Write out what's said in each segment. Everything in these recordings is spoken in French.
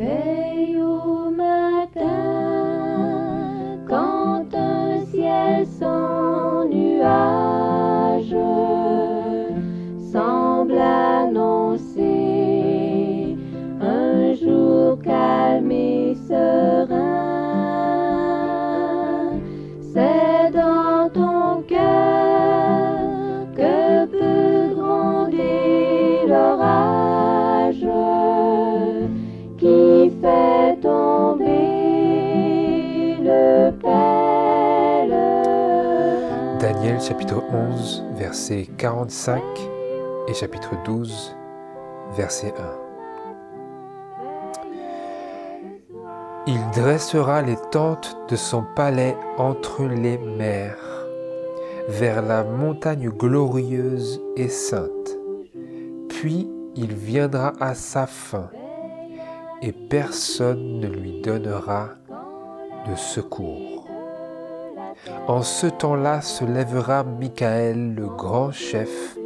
Veille au matin, quand un ciel sans nuages semble annoncer un jour calme et serein, c'est dans ton cœur que peut gronder l'orage qui fait tomber le pèlerin. Daniel chapitre 11, verset 45 et chapitre 12, verset 1. Il dressera les tentes de son palais entre les mers, vers la montagne glorieuse et sainte. Puis il viendra à sa fin, et personne ne lui donnera de secours. En ce temps-là se lèvera Michaël, le grand chef,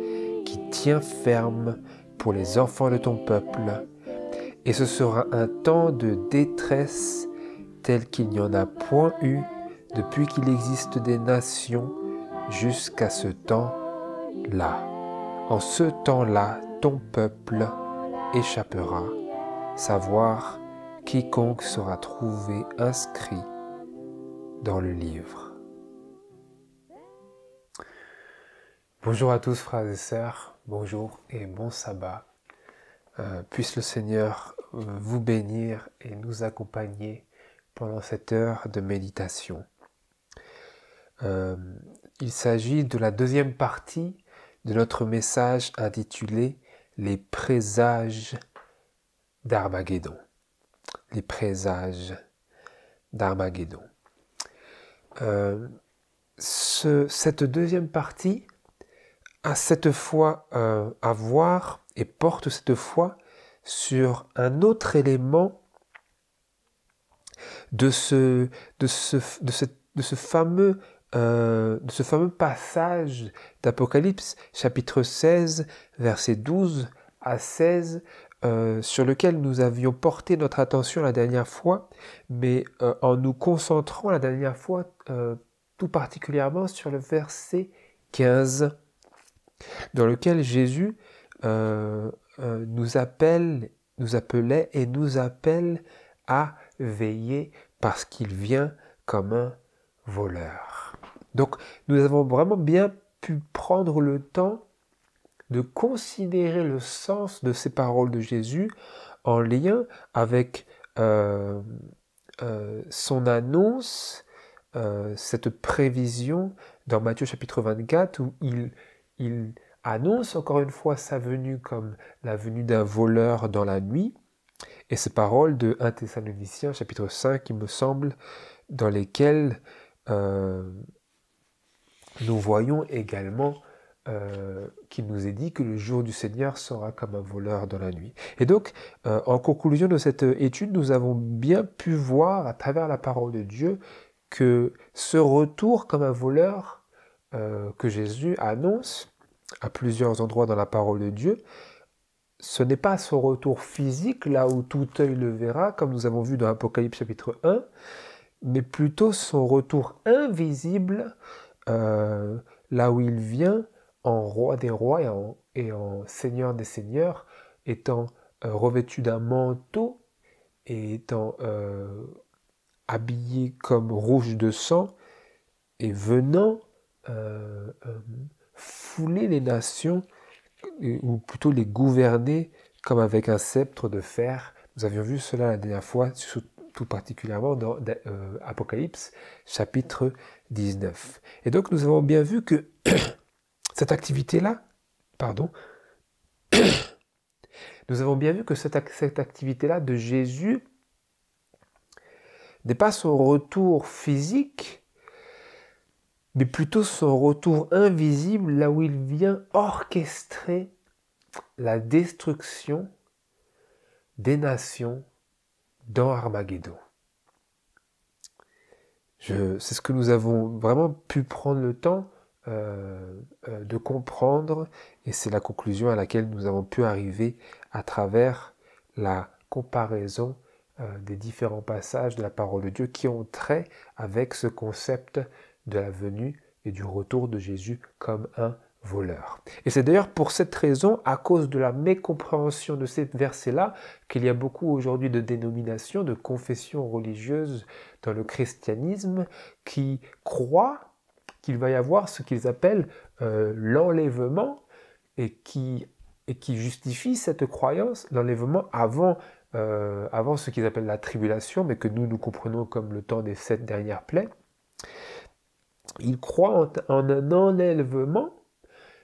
qui tient ferme pour les enfants de ton peuple, et ce sera un temps de détresse tel qu'il n'y en a point eu depuis qu'il existe des nations jusqu'à ce temps-là. En ce temps-là, ton peuple échappera, savoir quiconque sera trouvé inscrit dans le livre. Bonjour à tous frères et sœurs, bonjour et bon sabbat. Puisse le Seigneur vous bénir et nous accompagner pendant cette heure de méditation. Il s'agit de la deuxième partie de notre message intitulé « Les présages d'Armageddon ». Les présages d'Armageddon. Cette deuxième partie a cette fois à voir et porte cette fois sur un autre élément de ce fameux passage d'Apocalypse, chapitre 16, versets 12 à 16, sur lequel nous avions porté notre attention la dernière fois, mais en nous concentrant la dernière fois tout particulièrement sur le verset 15, dans lequel Jésus nous appelait et nous appelle à veiller parce qu'il vient comme un voleur. Donc nous avons vraiment bien pu prendre le temps de considérer le sens de ces paroles de Jésus en lien avec son annonce, cette prévision dans Matthieu chapitre 24 où il annonce encore une fois sa venue comme la venue d'un voleur dans la nuit, et ces paroles de 1 Thessaloniciens chapitre 5, il me semble, dans lesquelles nous voyons également qu'il nous est dit que le jour du Seigneur sera comme un voleur dans la nuit. Et donc, en conclusion de cette étude, nous avons bien pu voir à travers la parole de Dieu que ce retour comme un voleur que Jésus annonce à plusieurs endroits dans la parole de Dieu, ce n'est pas son retour physique, là où tout œil le verra, comme nous avons vu dans Apocalypse chapitre 1, mais plutôt son retour invisible, là où il vient en roi des rois et en seigneur des seigneurs, étant revêtu d'un manteau et étant habillé comme rouge de sang, et venant fouler les nations, ou plutôt les gouverner comme avec un sceptre de fer. Nous avions vu cela la dernière fois, tout particulièrement dans Apocalypse chapitre 19. Et donc nous avons bien vu que cette activité-là, nous avons bien vu que cette activité-là de Jésus n'est pas son retour physique, mais plutôt son retour invisible, là où il vient orchestrer la destruction des nations dans Armageddon. C'est ce que nous avons vraiment pu prendre le temps de comprendre, et c'est la conclusion à laquelle nous avons pu arriver à travers la comparaison des différents passages de la parole de Dieu qui ont trait avec ce concept de la venue et du retour de Jésus comme un voleur. Et c'est d'ailleurs pour cette raison, à cause de la mécompréhension de ces versets-là, qu'il y a beaucoup aujourd'hui de dénominations, de confessions religieuses dans le christianisme qui croient qu'il va y avoir ce qu'ils appellent l'enlèvement et qui justifient cette croyance, l'enlèvement avant ce qu'ils appellent la tribulation, mais que nous comprenons comme le temps des 7 dernières plaies. Ils croient en un enlèvement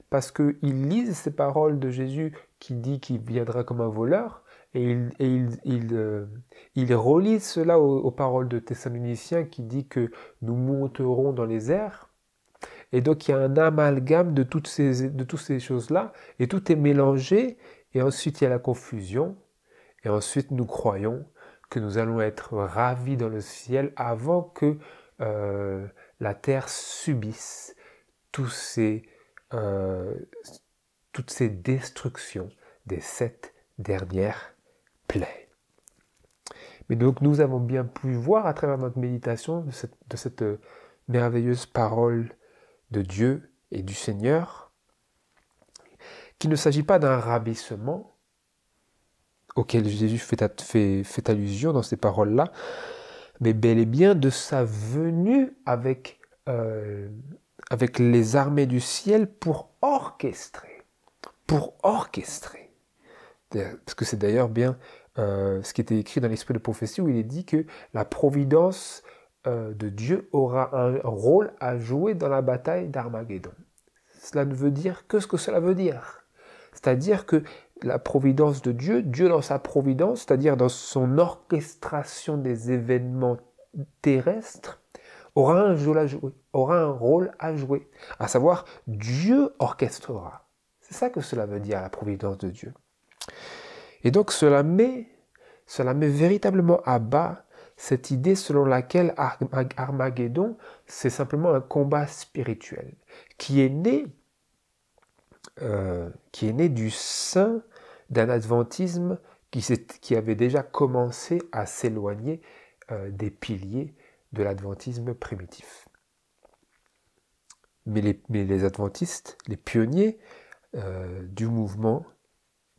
parce qu'ils lisent ces paroles de Jésus qui dit qu'il viendra comme un voleur, et ils relisent cela aux paroles de Thessaloniciens qui dit que nous monterons dans les airs. Et donc il y a un amalgame de toutes ces choses-là, et tout est mélangé, et ensuite il y a la confusion, et ensuite nous croyons que nous allons être ravis dans le ciel avant que la terre subisse toutes ces destructions des 7 dernières plaies. Mais donc nous avons bien pu voir à travers notre méditation de cette merveilleuse parole de Dieu et du Seigneur qu'il ne s'agit pas d'un rabaissement auquel Jésus fait allusion dans ces paroles-là, mais bel et bien de sa venue avec les armées du ciel pour orchestrer. Parce que c'est d'ailleurs bien ce qui était écrit dans l'Esprit de prophétie où il est dit que la providence de Dieu aura un rôle à jouer dans la bataille d'Armageddon. Cela ne veut dire que ce que cela veut dire. C'est-à-dire que la providence de Dieu, Dieu dans sa providence, c'est-à-dire dans son orchestration des événements terrestres, aura un rôle à jouer. À savoir, Dieu orchestrera. C'est ça que cela veut dire, la providence de Dieu. Et donc cela met véritablement à bas cette idée selon laquelle Armageddon, c'est simplement un combat spirituel qui est né du sein d'un adventisme qui avait déjà commencé à s'éloigner des piliers de l'adventisme primitif. Mais les adventistes, les pionniers du mouvement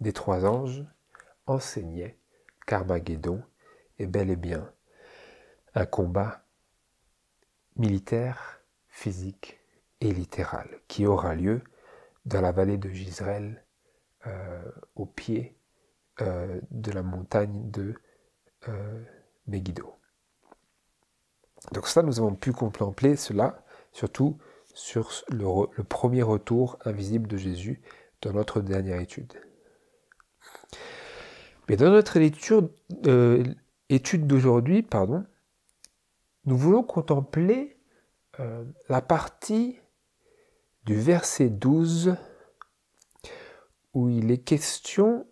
des 3 anges, enseignaient qu'Armageddon est bel et bien un combat militaire, physique et littéral qui aura lieu dans la vallée de Jezreel, au pied de la montagne de Megiddo. Donc ça, nous avons pu contempler cela, surtout sur le premier retour invisible de Jésus dans notre dernière étude. Mais dans notre étude d'aujourd'hui, nous voulons contempler la partie du verset 12 où il est question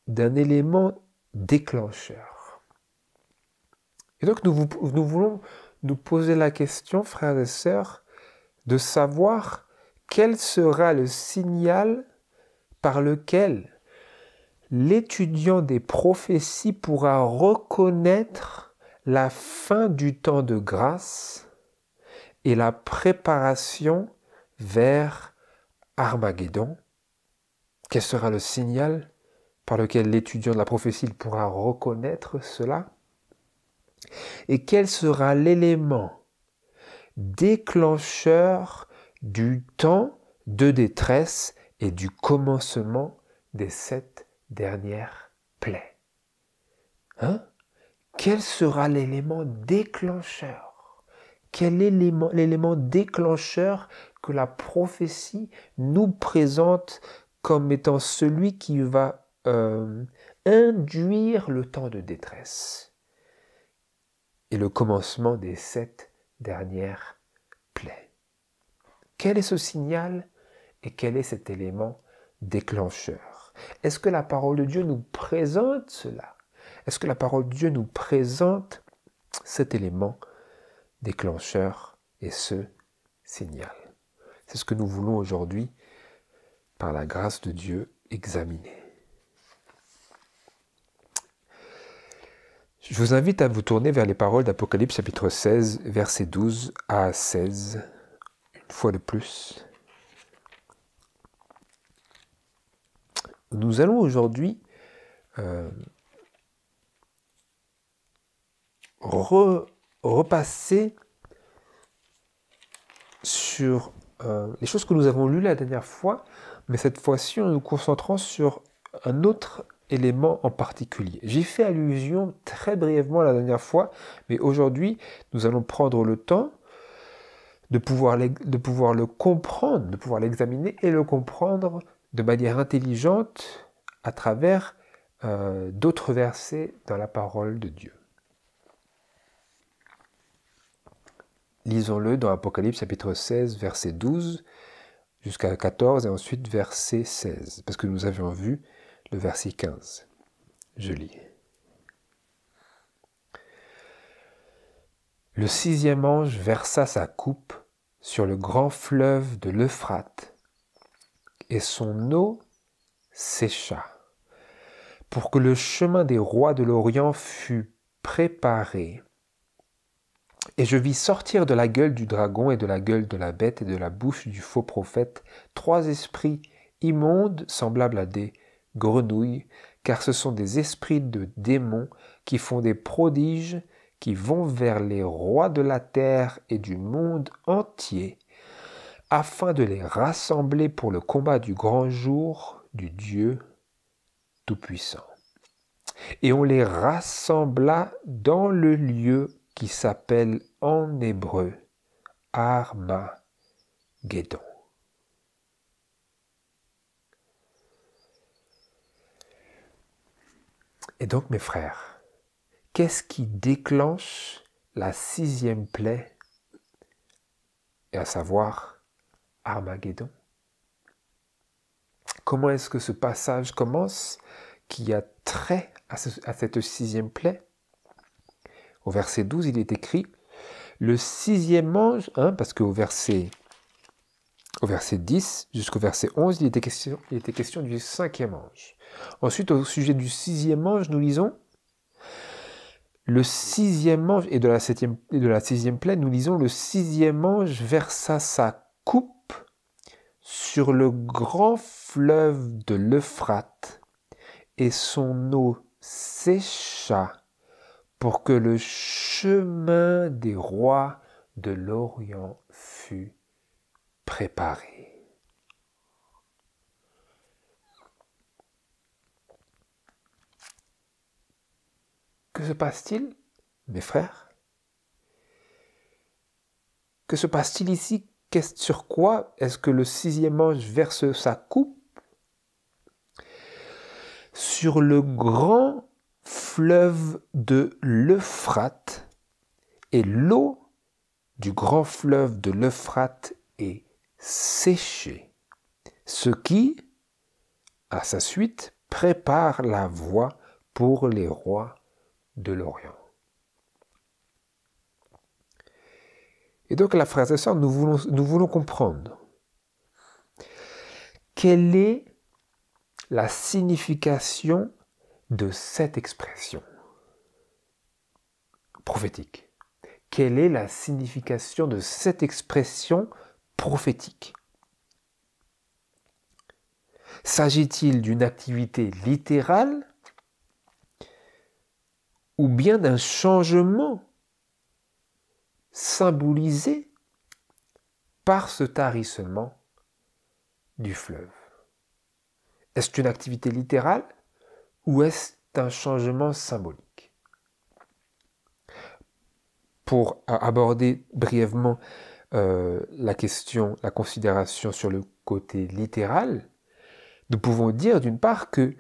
d'un élément déclencheur. Et donc nous voulons nous poser la question, frères et sœurs, de savoir quel sera le signal par lequel l'étudiant des prophéties pourra reconnaître la fin du temps de grâce et la préparation vers Armageddon. Quel sera le signal par lequel l'étudiant de la prophétie pourra reconnaître cela? Et quel sera l'élément déclencheur du temps de détresse et du commencement des 7 dernières plaies? Quel sera l'élément déclencheur? Quel est l'élément déclencheur que la prophétie nous présente comme étant celui qui va induire le temps de détresse et le commencement des 7 dernières plaies? Quel est ce signal et quel est cet élément déclencheur? Est-ce que la parole de Dieu nous présente cela? Est-ce que la parole de Dieu nous présente cet élément déclencheur et ce signal? C'est ce que nous voulons aujourd'hui, par la grâce de Dieu, examiner. Je vous invite à vous tourner vers les paroles d'Apocalypse chapitre 16, versets 12 à 16, une fois de plus. Nous allons aujourd'hui repasser sur les choses que nous avons lues la dernière fois, mais cette fois-ci en nous concentrant sur un autre élément en particulier. J'y fais allusion très brièvement la dernière fois, mais aujourd'hui, nous allons prendre le temps de pouvoir le comprendre, de pouvoir l'examiner et le comprendre de manière intelligente à travers d'autres versets dans la parole de Dieu. Lisons-le dans Apocalypse chapitre 16, verset 12 jusqu'à 14 et ensuite verset 16, parce que nous avions vu le verset 15. Je lis. Le 6e ange versa sa coupe sur le grand fleuve de l'Euphrate, et son eau sécha, pour que le chemin des rois de l'Orient fût préparé. Et je vis sortir de la gueule du dragon et de la gueule de la bête et de la bouche du faux prophète 3 esprits immondes semblables à des grenouilles, car ce sont des esprits de démons qui font des prodiges, qui vont vers les rois de la terre et du monde entier, afin de les rassembler pour le combat du grand jour du Dieu Tout-Puissant. Et on les rassembla dans le lieu qui s'appelle en hébreu Armageddon. Et donc, mes frères, qu'est-ce qui déclenche la 6e plaie, et à savoir Armageddon? Comment est-ce que ce passage commence qui a trait à cette 6e plaie? Au verset 12, il est écrit « Le 6e ange », parce qu'au verset 10 jusqu'au verset 11, il était question du 5e ange. Ensuite, au sujet du 6e ange, nous lisons « Le 6e ange », et de la 6e plaie, nous lisons « Le 6e ange versa sa coupe sur le grand fleuve de l'Euphrate, et son eau sécha, pour que le chemin des rois de l'Orient fût préparé. » Que se passe-t-il, mes frères? Que se passe-t-il ici? Sur quoi est-ce que le 6e ange verse sa coupe? Sur le grand fleuve de l'Euphrate, et l'eau du grand fleuve de l'Euphrate est séchée, ce qui, à sa suite, prépare la voie pour les rois de l'Orient. Et donc, là, frères et sœurs, nous voulons comprendre quelle est la signification de cette expression prophétique. Quelle est la signification de cette expression prophétique? S'agit-il d'une activité littérale ou bien d'un changement symbolisé par ce tarissement du fleuve? Est-ce une activité littérale ou est-ce un changement symbolique? Pour aborder brièvement la considération sur le côté littéral, nous pouvons dire d'une part que,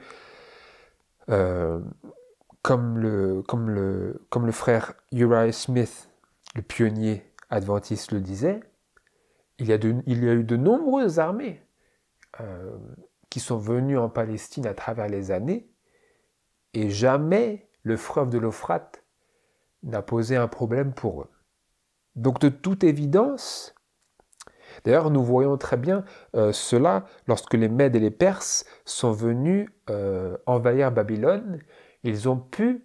comme le frère Uriah Smith, le pionnier adventiste, le disait, il y a eu de nombreuses armées qui sont venues en Palestine à travers les années, et jamais le fleuve de l'Euphrate n'a posé un problème pour eux. Donc de toute évidence, d'ailleurs nous voyons très bien cela lorsque les Mèdes et les Perses sont venus envahir Babylone, ils ont pu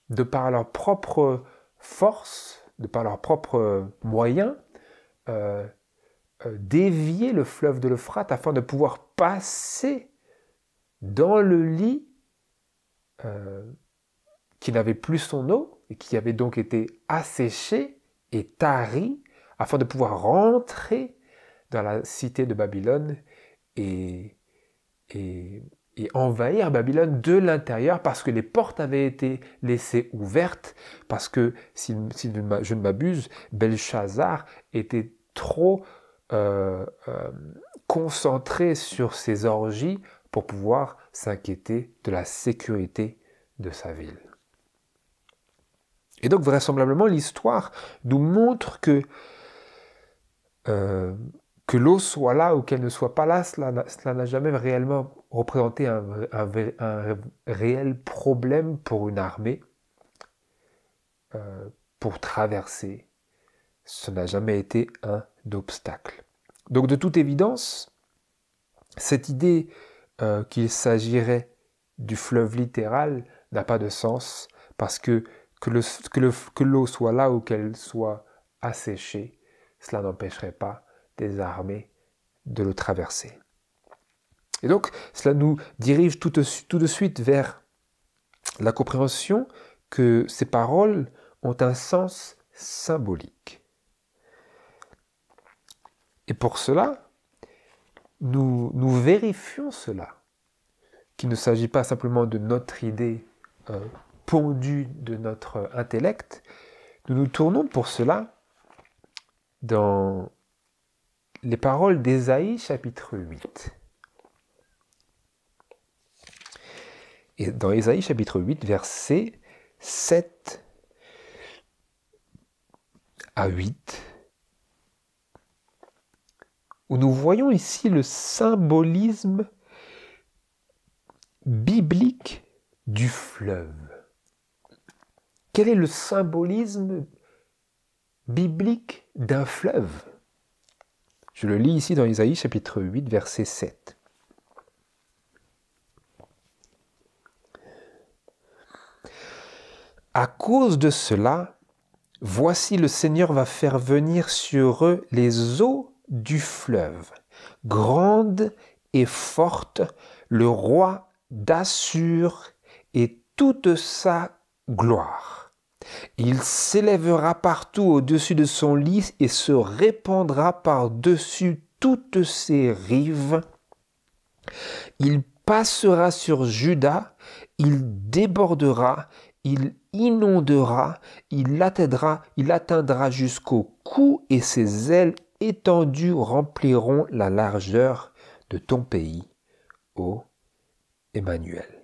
de par leur propre force, de par leurs propres moyens, dévier le fleuve de l'Euphrate afin de pouvoir passer dans le lit qui n'avait plus son eau et qui avait donc été asséché et tari afin de pouvoir rentrer dans la cité de Babylone et envahir Babylone de l'intérieur parce que les portes avaient été laissées ouvertes, parce que, si je ne m'abuse, Belshazzar était trop concentré sur ses orgies pour pouvoir s'inquiéter de la sécurité de sa ville. Et donc vraisemblablement l'histoire nous montre que l'eau soit là ou qu'elle ne soit pas là, cela n'a jamais réellement représenté un réel problème pour une armée pour traverser. Ce n'a jamais été un obstacle. Donc de toute évidence, cette idée qu'il s'agirait du fleuve littéral n'a pas de sens parce que l'eau soit là ou qu'elle soit asséchée, cela n'empêcherait pas des armées de le traverser. Et donc, cela nous dirige tout de suite vers la compréhension que ces paroles ont un sens symbolique. Et pour cela, nous vérifions cela, qu'il ne s'agit pas simplement de notre idée pondue de notre intellect. Nous nous tournons pour cela dans les paroles d'Ésaïe chapitre 8. Et dans Ésaïe chapitre 8, versets 7 à 8, où nous voyons ici le symbolisme biblique du fleuve. Quel est le symbolisme biblique d'un fleuve? Je le lis ici dans Ésaïe chapitre 8, verset 7. À cause de cela, voici le Seigneur va faire venir sur eux les eaux du fleuve, grandes et fortes, le roi d'Assur et toute sa gloire. Il s'élèvera partout au-dessus de son lit et se répandra par-dessus toutes ses rives. Il passera sur Juda, il débordera, il inondera, il atteindra jusqu'au cou et ses ailes étendues rempliront la largeur de ton pays, ô Emmanuel.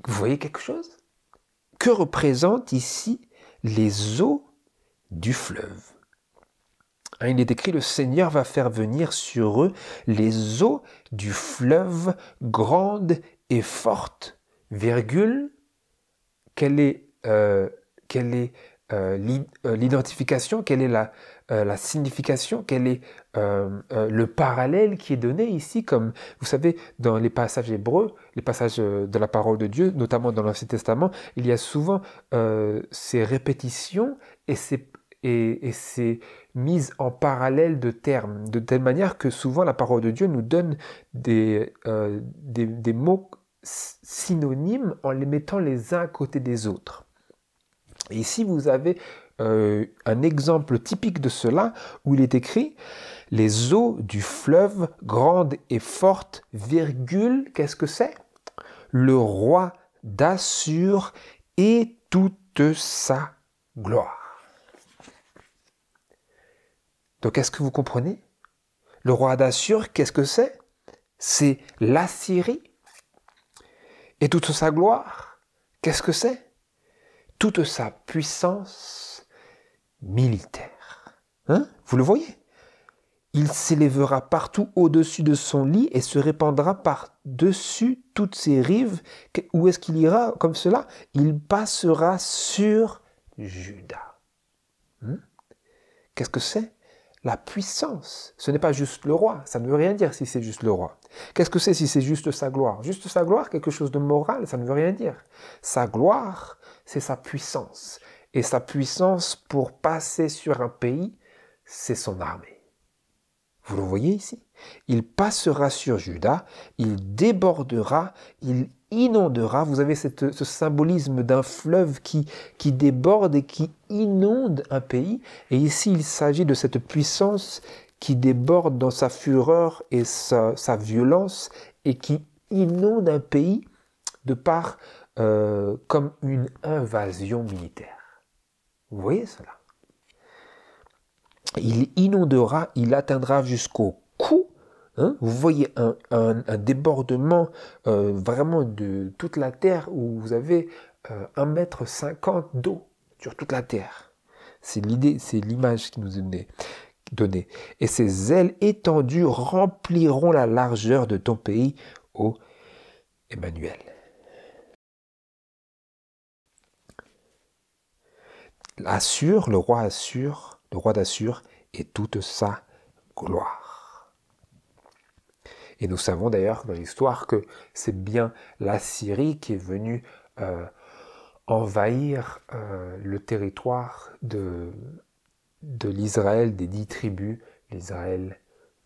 Vous voyez quelque chose? Que représentent ici les eaux du fleuve? Il est écrit, le Seigneur va faire venir sur eux les eaux du fleuve grandes et fortes, virgule, quelle est l'identification, quelle est la signification, quel est le parallèle qui est donné ici, comme vous savez, dans les passages hébreux, les passages de la parole de Dieu, notamment dans l'Ancien Testament, il y a souvent ces répétitions et ces mises en parallèle de termes, de telle manière que souvent la parole de Dieu nous donne des mots synonymes en les mettant les uns à côté des autres. Et ici, vous avez un exemple typique de cela, où il est écrit « Les eaux du fleuve, grandes et fortes, virgule, qu'est-ce que c'est? Le roi d'Assur et toute sa gloire. » Donc, est-ce que vous comprenez? Le roi d'Assur, qu'est-ce que c'est? C'est l'Assyrie. Et toute sa gloire, qu'est-ce que c'est? Toute sa puissance militaire. Vous le voyez? Il s'élèvera partout au-dessus de son lit et se répandra par-dessus toutes ses rives. Où est-ce qu'il ira comme cela? Il passera sur Juda. Qu'est-ce que c'est? la puissance. Ce n'est pas juste le roi, ça ne veut rien dire si c'est juste le roi. Qu'est-ce que c'est si c'est juste sa gloire? Juste sa gloire, quelque chose de moral, ça ne veut rien dire. Sa gloire, c'est sa puissance. Et sa puissance pour passer sur un pays, c'est son armée. Vous le voyez ici? Il passera sur Juda, il débordera, il inondera. Vous avez ce symbolisme d'un fleuve qui déborde et qui inonde un pays. Et ici, il s'agit de cette puissance qui déborde dans sa fureur et sa violence et qui inonde un pays de par comme une invasion militaire. Vous voyez cela? Il inondera, il atteindra jusqu'au cou. Hein? Vous voyez un débordement vraiment de toute la terre où vous avez 1,50 m d'eau sur toute la terre. C'est l'idée, c'est l'image qui nous est donnée. Et ses ailes étendues rempliront la largeur de ton pays, ô Emmanuel. Assur, le roi d'Assur et toute sa gloire. Et nous savons d'ailleurs dans l'histoire que c'est bien la Syrie qui est venue envahir le territoire de l'Israël des 10 tribus, l'Israël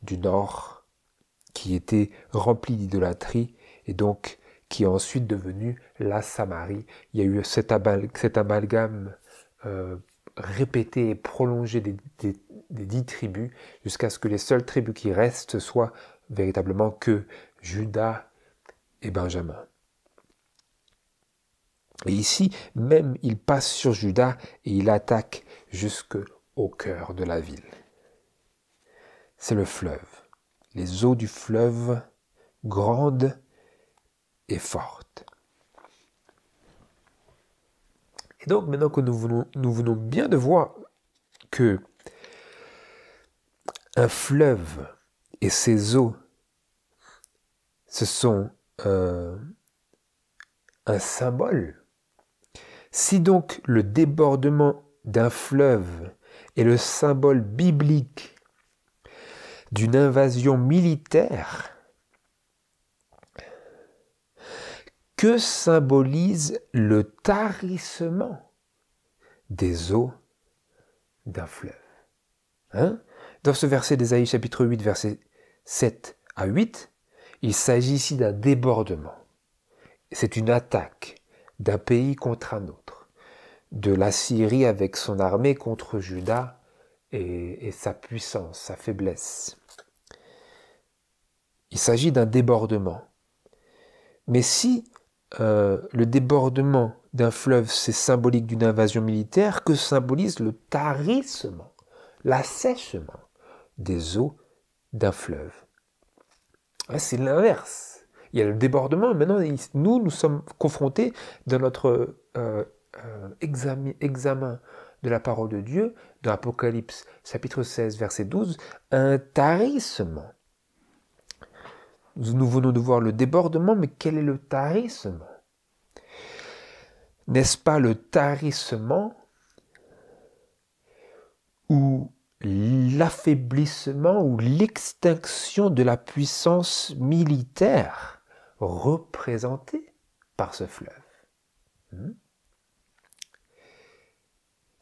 du Nord, qui était rempli d'idolâtrie et donc qui est ensuite devenu la Samarie. Il y a eu cet amalgame répété et prolongé des 10 tribus jusqu'à ce que les seules tribus qui restent soient véritablement que Juda et Benjamin. Et ici, même, il passe sur Juda et il attaque jusqu'au cœur de la ville. C'est le fleuve. Les eaux du fleuve, grandes et fortes. Et donc, maintenant que nous venons bien de voir que un fleuve et ses eaux, ce sont un symbole. Si donc le débordement d'un fleuve est le symbole biblique d'une invasion militaire, que symbolise le tarissement des eaux d'un fleuve? Dans ce verset d'Ésaïe chapitre 8, versets 7 à 8, il s'agit ici d'un débordement. C'est une attaque d'un pays contre un autre, de la Syrie avec son armée contre Juda et sa puissance, sa faiblesse. Il s'agit d'un débordement. Mais si le débordement d'un fleuve, c'est symbolique d'une invasion militaire, que symbolise le tarissement, l'assèchement des eaux d'un fleuve? C'est l'inverse. Il y a le débordement, maintenant nous sommes confrontés dans notre examen de la parole de Dieu, dans Apocalypse chapitre 16, verset 12, un tarissement. Nous venons de voir le débordement, mais quel est le tarissement? N'est-ce pas le tarissement ou l'affaiblissement ou l'extinction de la puissance militaire représentée par ce fleuve?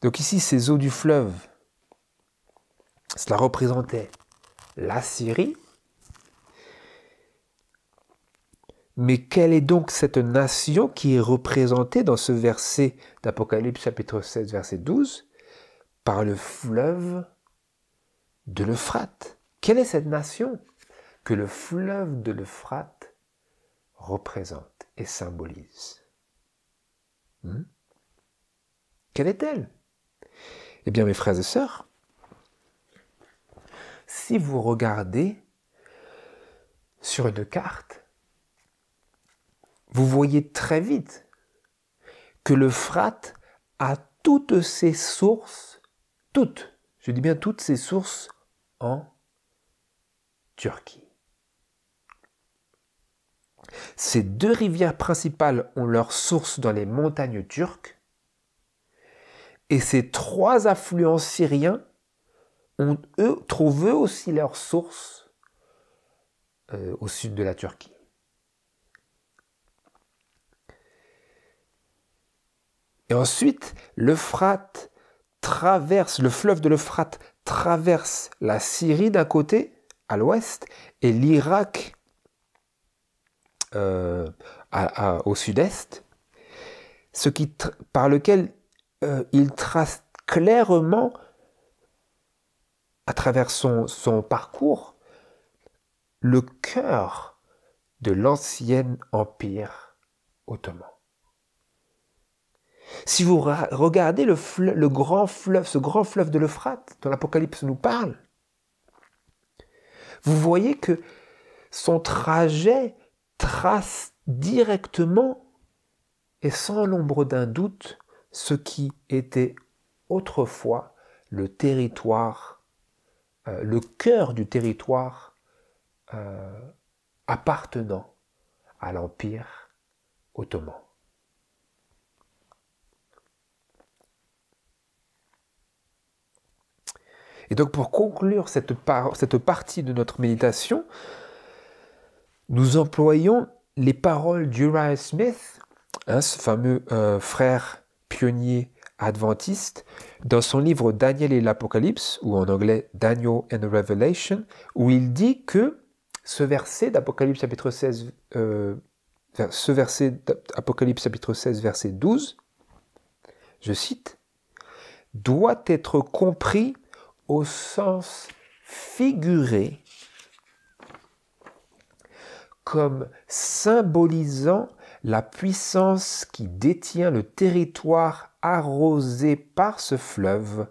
Donc ici, ces eaux du fleuve, cela représentait la Syrie. Mais quelle est donc cette nation qui est représentée dans ce verset d'Apocalypse chapitre 16, verset 12, par le fleuve de l'Euphrate? Quelle est cette nation que le fleuve de l'Euphrate représente et symbolise? Quelle est-elle? Eh bien, mes frères et sœurs, si vous regardez sur une carte, vous voyez très vite que l'Euphrate a toutes ses sources, je dis bien toutes ses sources en Turquie. Ces deux rivières principales ont leur source dans les montagnes turques et ces trois affluents syriens trouvent eux aussi leur source au sud de la Turquie. Et ensuite, le fleuve de l'Euphrate traverse la Syrie d'un côté, à l'ouest, et l'Irak au sud-est, par lequel il trace clairement, à travers son parcours, le cœur de l'ancien empire ottoman. Si vous regardez ce grand fleuve de l'Euphrate dont l'Apocalypse nous parle, vous voyez que son trajet trace directement et sans l'ombre d'un doute ce qui était autrefois le territoire, le cœur du territoire appartenant à l'Empire ottoman. Et donc pour conclure cette partie de notre méditation, nous employons les paroles d'Uriah Smith, ce fameux frère pionnier adventiste, dans son livre Daniel et l'Apocalypse, ou en anglais Daniel and the Revelation, où il dit que ce verset d'Apocalypse chapitre 16, verset 12, je cite, doit être compris au sens figuré comme symbolisant la puissance qui détient le territoire arrosé par ce fleuve,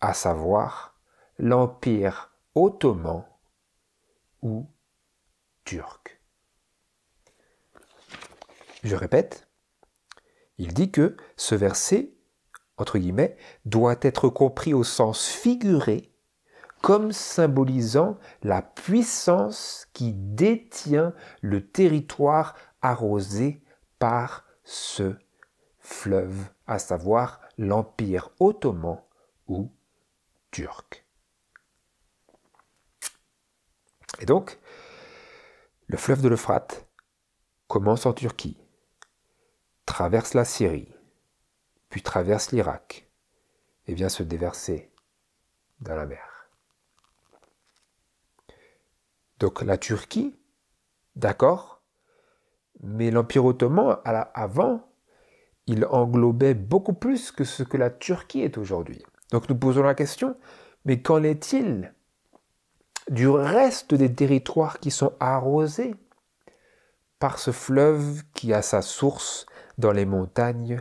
à savoir l'Empire ottoman ou turc. Je répète, il dit que ce verset, entre guillemets, doit être compris au sens figuré comme symbolisant la puissance qui détient le territoire arrosé par ce fleuve, à savoir l'Empire ottoman ou turc. Et donc, le fleuve de l'Euphrate commence en Turquie, traverse la Syrie, puis traverse l'Irak et vient se déverser dans la mer. Donc la Turquie, d'accord, mais l'Empire ottoman, avant, il englobait beaucoup plus que ce que la Turquie est aujourd'hui. Donc nous posons la question, mais qu'en est-il du reste des territoires qui sont arrosés par ce fleuve qui a sa source dans les montagnes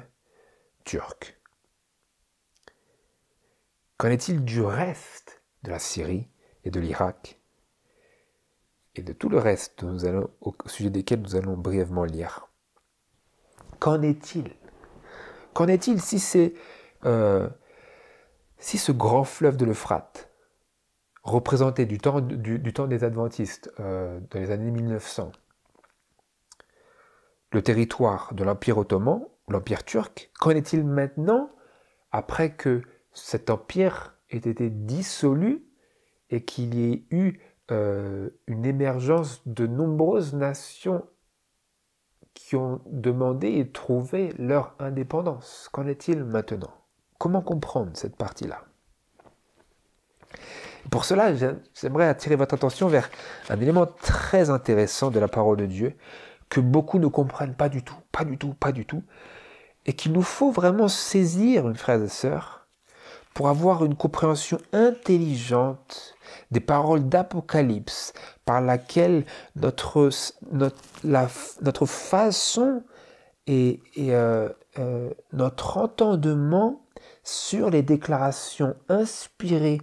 turques? Qu'en est-il du reste de la Syrie et de l'Irak et de tout le reste au sujet desquels nous allons brièvement lire? Qu'en est-il? Qu'en est-il si ce grand fleuve de l'Euphrate, représenté du temps des Adventistes, dans les années 1900, le territoire de l'Empire ottoman, l'Empire turc, qu'en est-il maintenant après que cet empire ait été dissolu et qu'il y ait eu une émergence de nombreuses nations qui ont demandé et trouvé leur indépendance? Qu'en est-il maintenant? Comment comprendre cette partie-là? Pour cela, j'aimerais attirer votre attention vers un élément très intéressant de la parole de Dieu que beaucoup ne comprennent pas du tout, et qu'il nous faut vraiment saisir, mes frères et sœurs, pour avoir une compréhension intelligente des paroles d'Apocalypse par laquelle notre façon et notre entendement sur les déclarations inspirées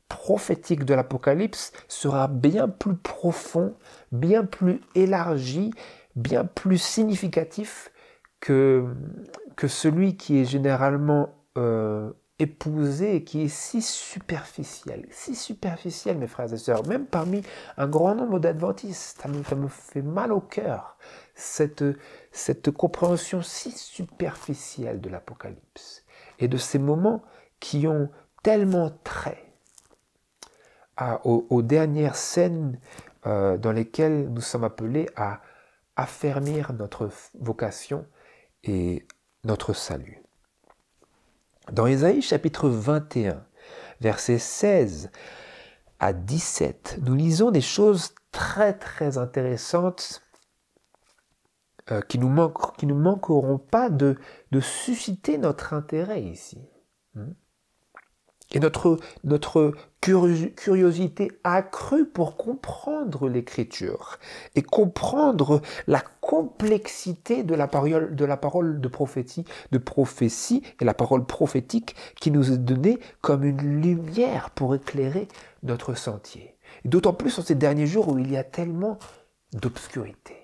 prophétiques de l'Apocalypse sera bien plus profond, bien plus élargi, bien plus significatif que celui qui est généralement épousé et qui est si superficiel, mes frères et sœurs, même parmi un grand nombre d'adventistes. Ça me fait mal au cœur, cette compréhension si superficielle de l'Apocalypse et de ces moments qui ont tellement trait aux dernières scènes dans lesquelles nous sommes appelés à affermir notre vocation et notre salut. Dans Ésaïe chapitre 21, versets 16 à 17, nous lisons des choses très très intéressantes qui ne manqueront pas de susciter notre intérêt ici. Et notre curiosité accrue pour comprendre l'Écriture et comprendre la complexité de la parole de prophétie et la parole prophétique qui nous est donnée comme une lumière pour éclairer notre sentier. Et d'autant plus en ces derniers jours où il y a tellement d'obscurité.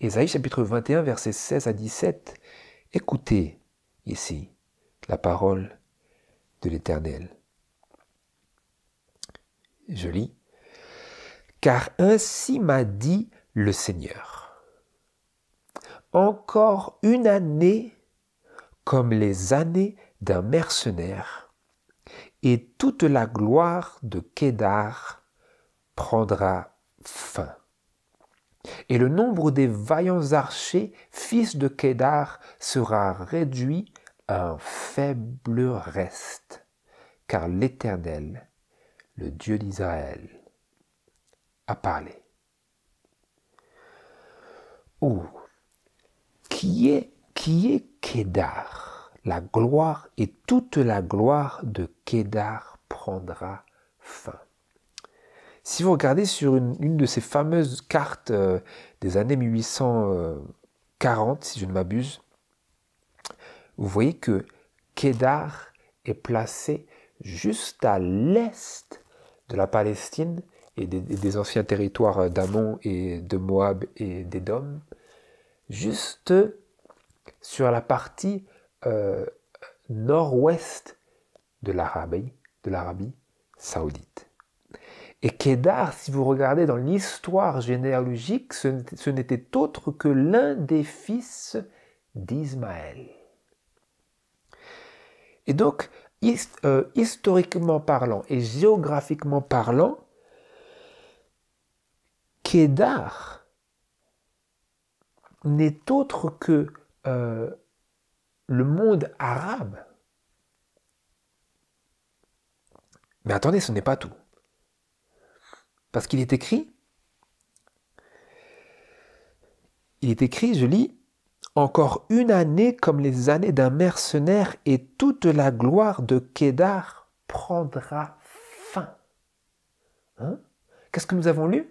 Ésaïe chapitre 21, versets 16 à 17. Écoutez ici la parole de l'Éternel. Je lis. Car ainsi m'a dit le Seigneur. Encore une année comme les années d'un mercenaire, et toute la gloire de Kédar prendra fin. Et le nombre des vaillants archers, fils de Kédar, sera réduit un faible reste, car l'Éternel, le Dieu d'Israël, a parlé. Oh, qui est Kédar? La gloire et toute la gloire de Kédar prendra fin. Si vous regardez sur une de ces fameuses cartes des années 1840, si je ne m'abuse, vous voyez que Kédar est placé juste à l'est de la Palestine et des anciens territoires d'Ammon et de Moab et d'Édom, juste sur la partie nord-ouest de l'Arabie saoudite. Et Kédar, si vous regardez dans l'histoire généalogique, ce n'était autre que l'un des fils d'Ismaël. Et donc, historiquement parlant et géographiquement parlant, Kédar n'est autre que le monde arabe. Mais attendez, ce n'est pas tout. Parce qu'il est écrit, je lis, encore une année comme les années d'un mercenaire et toute la gloire de Kédar prendra fin. Qu'est-ce que nous avons lu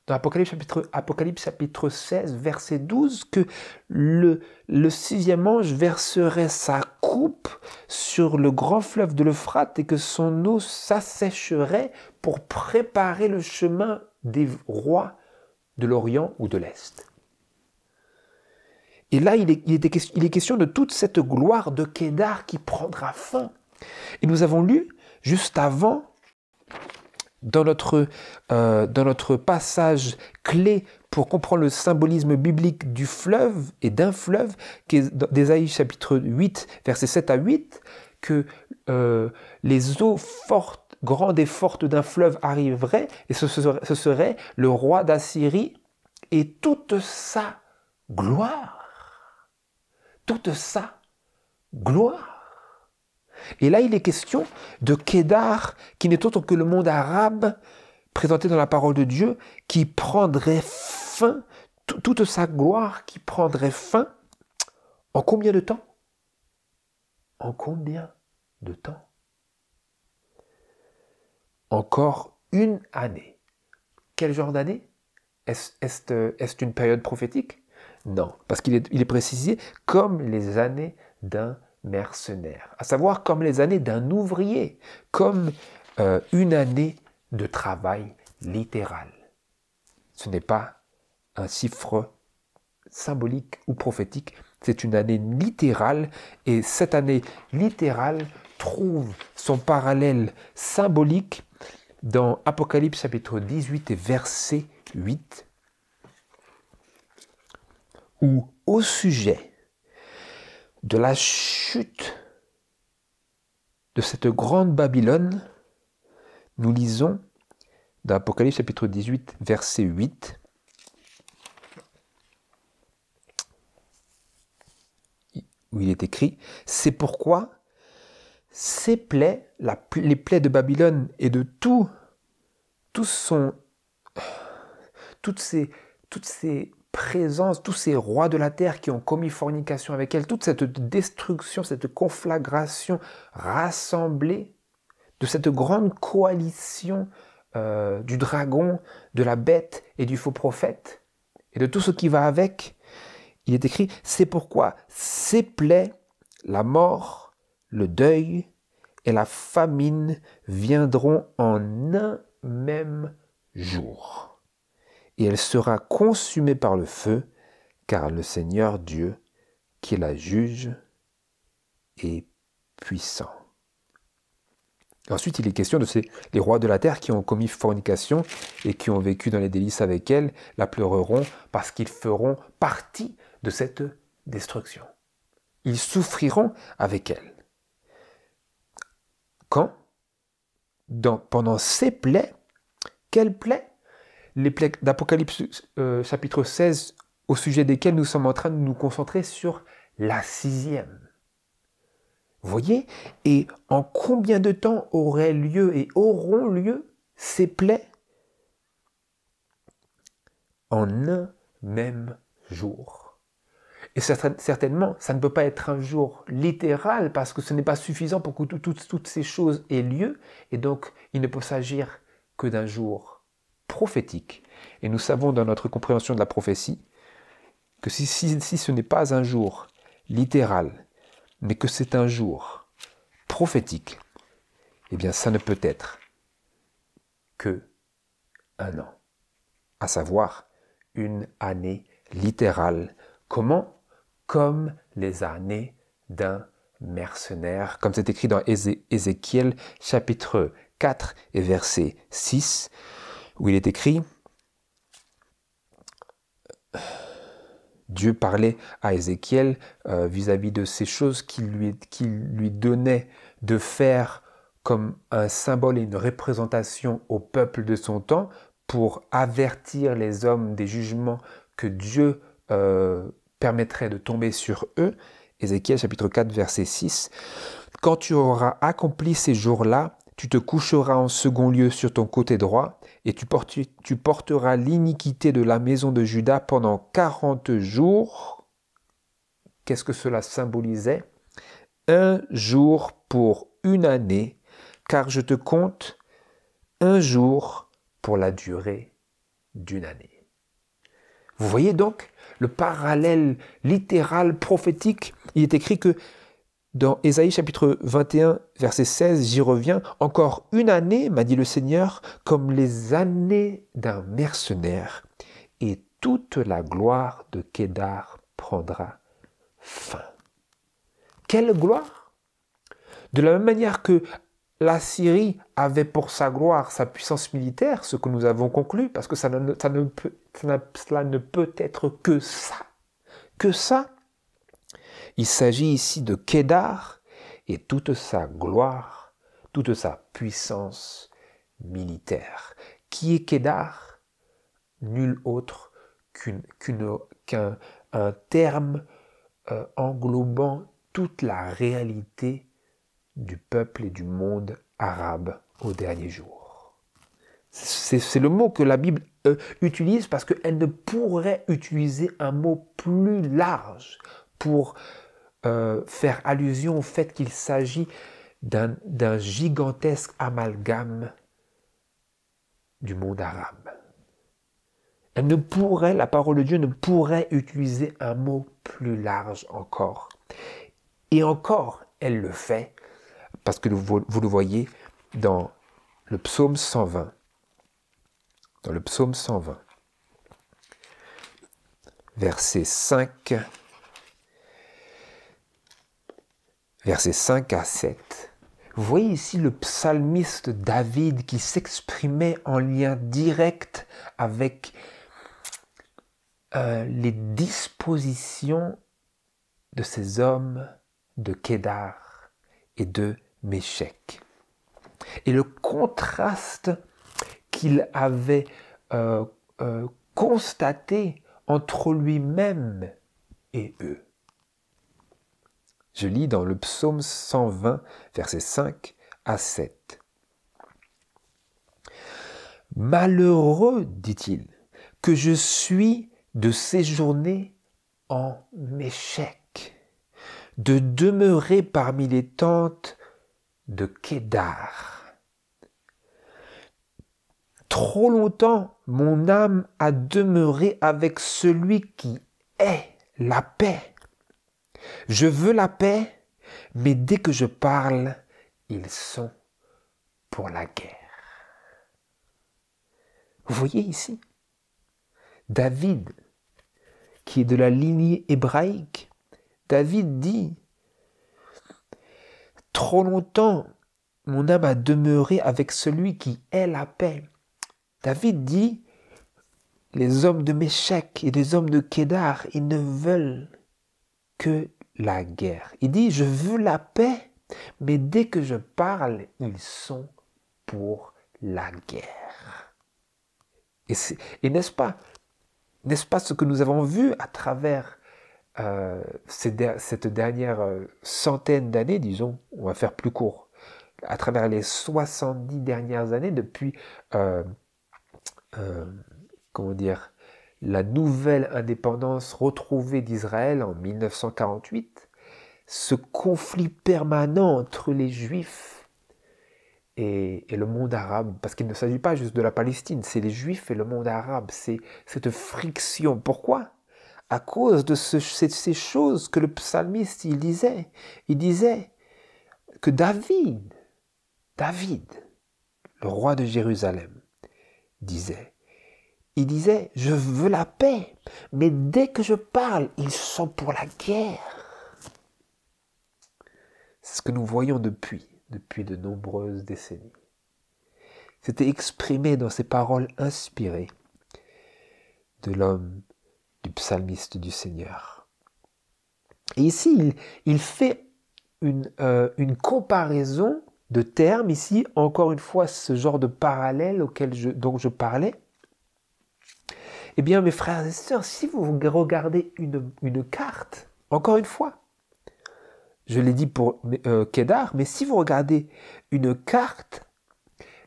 dans Apocalypse chapitre 16, verset 12, que le sixième ange verserait sa coupe sur le grand fleuve de l'Euphrate et que son eau s'assécherait pour préparer le chemin des rois de l'Orient ou de l'Est. Et là, il est question de toute cette gloire de Kédar qui prendra fin. Et nous avons lu, juste avant, dans notre passage clé pour comprendre le symbolisme biblique du fleuve et d'un fleuve, qui est d'Ésaïe chapitre 8, versets 7 à 8, que les eaux fortes, grandes et fortes d'un fleuve arriveraient, et ce serait le roi d'Assyrie et toute sa gloire. Toute sa gloire. Et là, il est question de Kédar, qui n'est autre que le monde arabe, présenté dans la parole de Dieu, qui prendrait fin, toute sa gloire qui prendrait fin, en combien de temps? En combien de temps? Encore une année. Quel genre d'année? Est-ce une période prophétique? Non, parce qu'il est précisé comme les années d'un mercenaire, à savoir comme les années d'un ouvrier, comme une année de travail littéral. Ce n'est pas un chiffre symbolique ou prophétique, c'est une année littérale, et cette année littérale trouve son parallèle symbolique dans Apocalypse chapitre 18 et verset 8, où au sujet de la chute de cette grande Babylone, Nous lisons dans Apocalypse chapitre 18, verset 8, où il est écrit « C'est pourquoi ces plaies, les plaies de Babylone et de toutes ces présences, tous ces rois de la terre qui ont commis fornication avec elle, toute cette destruction, cette conflagration rassemblée de cette grande coalition du dragon, de la bête et du faux prophète, et de tout ce qui va avec, il est écrit, c'est pourquoi ces plaies, la mort, le deuil et la famine viendront en un même jour. Et elle sera consumée par le feu, car le Seigneur Dieu, qui la juge, est puissant. Ensuite, il est question de les rois de la terre qui ont commis fornication et qui ont vécu dans les délices avec elle, la pleureront parce qu'ils feront partie de cette destruction. Ils souffriront avec elle. Quand? Pendant ces plaies, quelles plaies? Les plaies d'Apocalypse chapitre 16, au sujet desquelles nous sommes en train de nous concentrer sur la 6e. Vous voyez? Et en combien de temps auraient lieu et auront lieu ces plaies? En un même jour. Et certainement, ça ne peut pas être un jour littéral parce que ce n'est pas suffisant pour que toutes ces choses aient lieu. Et donc, il ne peut s'agir que d'un jour prophétique. Et nous savons dans notre compréhension de la prophétie que si ce n'est pas un jour littéral, mais que c'est un jour prophétique, eh bien ça ne peut être que un an, à savoir une année littérale. Comment? Comme les années d'un mercenaire, comme c'est écrit dans Ézéchiel chapitre 4 et verset 6, où il est écrit Dieu parlait à Ézéchiel vis-à-vis de ces choses qu'il lui donnait de faire comme un symbole et une représentation au peuple de son temps pour avertir les hommes des jugements que Dieu permettrait de tomber sur eux. Ézéchiel chapitre 4 verset 6. Quand tu auras accompli ces jours-là, tu te coucheras en second lieu sur ton côté droit et tu porteras l'iniquité de la maison de Juda pendant 40 jours. Qu'est-ce que cela symbolisait? Un jour pour une année, car je te compte un jour pour la durée d'une année. Vous voyez donc le parallèle littéral prophétique. Il est écrit que dans Ésaïe chapitre 21, verset 16, j'y reviens, « Encore une année, m'a dit le Seigneur, comme les années d'un mercenaire, et toute la gloire de Kédar prendra fin. » Quelle gloire? De la même manière que la Syrie avait pour sa gloire sa puissance militaire, ce que nous avons conclu, parce que cela ne peut être que ça. Que ça. Il s'agit ici de Kédar et toute sa gloire, toute sa puissance militaire. Qui est Kédar? Nul autre qu'un terme englobant toute la réalité du peuple et du monde arabe au dernier jour. C'est le mot que la Bible utilise parce qu'elle ne pourrait utiliser un mot plus large pour faire allusion au fait qu'il s'agit d'un gigantesque amalgame du monde arabe. La parole de Dieu ne pourrait utiliser un mot plus large encore. Et encore, elle le fait, parce que vous le voyez dans le psaume 120. Dans le psaume 120, verset 5, versets 5 à 7. Vous voyez ici le psalmiste David qui s'exprimait en lien direct avec les dispositions de ces hommes de Kédar et de Méchec. et le contraste qu'il avait constaté entre lui-même et eux. Je lis dans le psaume 120, versets 5 à 7. « Malheureux, dit-il, que je suis de séjourner en Méchec, de demeurer parmi les tentes de Kédar. Trop longtemps, mon âme a demeuré avec celui qui est la paix. Je veux la paix, mais dès que je parle, ils sont pour la guerre. » Vous voyez ici, David, qui est de la lignée hébraïque, David dit « Trop longtemps, mon âme a demeuré avec celui qui est la paix. » David dit « Les hommes de Méchec et les hommes de Kédar, ils ne veulent que la guerre. » Il dit « Je veux la paix, mais dès que je parle, ils sont pour la guerre. » Et n'est-ce pas ce que nous avons vu à travers cette dernière centaine d'années, disons, on va faire plus court, à travers les 70 dernières années, depuis, la nouvelle indépendance retrouvée d'Israël en 1948, ce conflit permanent entre les Juifs et le monde arabe, parce qu'il ne s'agit pas juste de la Palestine, c'est les Juifs et le monde arabe, c'est cette friction. Pourquoi ? À cause de ces choses que le psalmiste il disait que David, le roi de Jérusalem, il disait, je veux la paix, mais dès que je parle, ils sont pour la guerre. C'est ce que nous voyons depuis de nombreuses décennies. C'était exprimé dans ces paroles inspirées de l'homme, du psalmiste du Seigneur. Et ici, il fait une comparaison de termes, ici, encore une fois, ce genre de parallèle dont je parlais. Eh bien, mes frères et sœurs, si vous regardez une carte, encore une fois, je l'ai dit pour Kédar, mais si vous regardez une carte,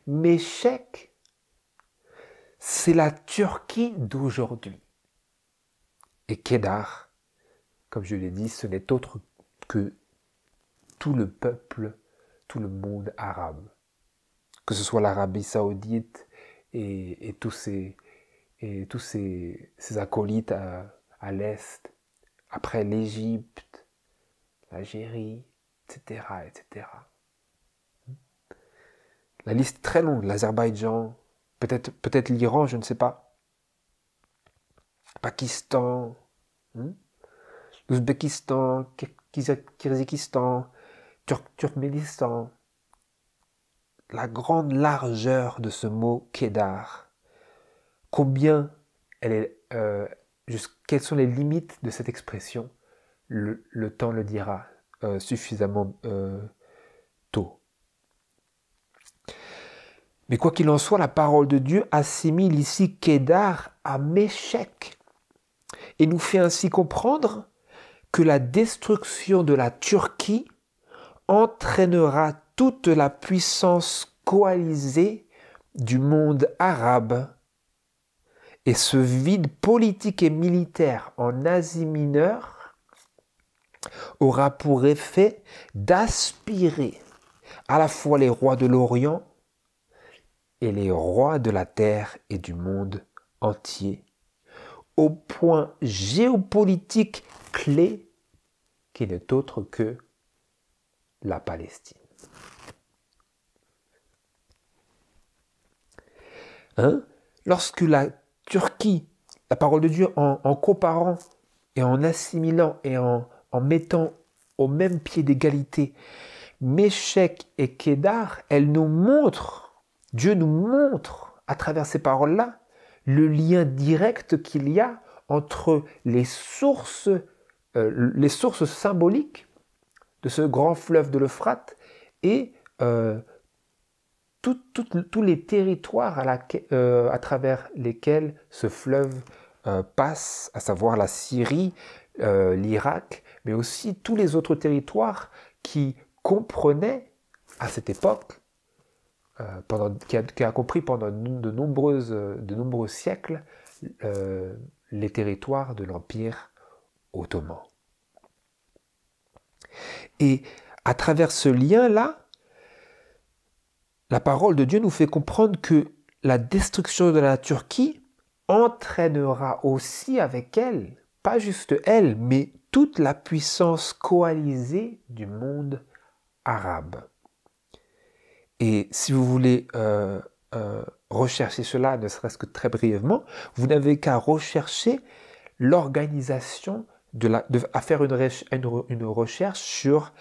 Méchec, c'est la Turquie d'aujourd'hui. Et Kédar, comme je l'ai dit, ce n'est autre que tout le peuple, tout le monde arabe. Que ce soit l'Arabie Saoudite et tous ces acolytes à l'Est, après l'Égypte, l'Algérie, etc., etc. La liste est très longue, l'Azerbaïdjan, peut-être l'Iran, je ne sais pas. Pakistan, l'Ouzbékistan, Kirghizistan, Turkménistan. La grande largeur de ce mot Kédar. Combien quelles sont les limites de cette expression? Le temps le dira suffisamment tôt. Mais quoi qu'il en soit, la parole de Dieu assimile ici Kédar à Méchec et nous fait ainsi comprendre que la destruction de la Turquie entraînera toute la puissance coalisée du monde arabe et ce vide politique et militaire en Asie mineure aura pour effet d'aspirer à la fois les rois de l'Orient et les rois de la terre et du monde entier au point géopolitique clé qui n'est autre que la Palestine. Lorsque la Turquie, la parole de Dieu, en comparant et en assimilant et en mettant au même pied d'égalité Méchec et Kédar, Dieu nous montre à travers ces paroles-là le lien direct qu'il y a entre les sources symboliques de ce grand fleuve de l'Euphrate et tous les territoires à travers lesquels ce fleuve passe, à savoir la Syrie, l'Irak, mais aussi tous les autres territoires qui comprenaient à cette époque, qui a compris pendant de nombreux siècles, les territoires de l'Empire ottoman. Et à travers ce lien-là, la parole de Dieu nous fait comprendre que la destruction de la Turquie entraînera aussi avec elle, pas juste elle, mais toute la puissance coalisée du monde arabe. Et si vous voulez rechercher cela, ne serait-ce que très brièvement, vous n'avez qu'à rechercher l'organisation, à faire une recherche sur,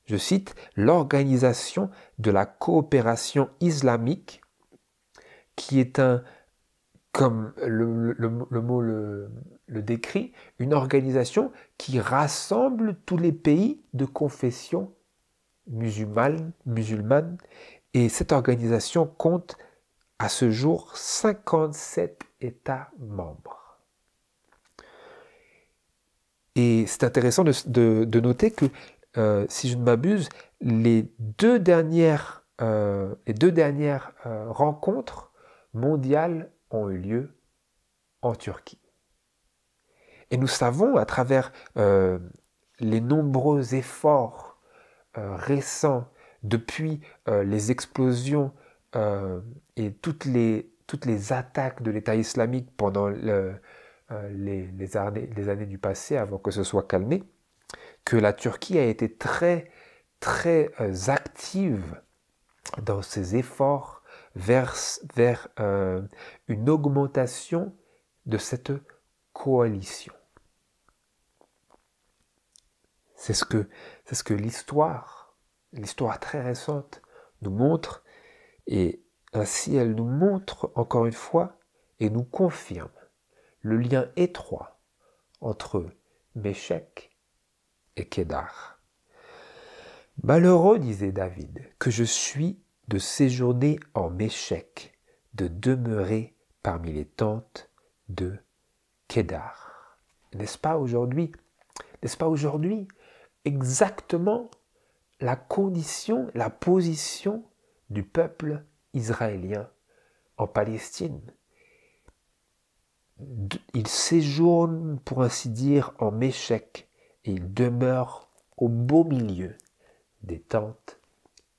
je cite, l'organisation de la coopération islamique, qui est comme le mot le décrit, une organisation qui rassemble tous les pays de confession musulmane, et cette organisation compte à ce jour 57 États membres. Et c'est intéressant de noter que, si je ne m'abuse, les deux dernières rencontres mondiales ont eu lieu en Turquie. Et nous savons, à travers les nombreux efforts récents depuis les explosions et toutes les attaques de l'État islamique pendant les années du passé, avant que ce soit calmé, que la Turquie a été très, très active dans ses efforts vers une augmentation de cette coalition. C'est ce que l'histoire très récente nous montre, et ainsi elle nous montre encore une fois et nous confirme le lien étroit entre Méchec et Kédar. Malheureux, disait David, que je suis de séjourner en Méchec, de demeurer parmi les tentes de Kédar. N'est-ce pas aujourd'hui exactement la condition, la position du peuple israélien en Palestine? Il séjourne, pour ainsi dire, en Méchec, et il demeure au beau milieu des tentes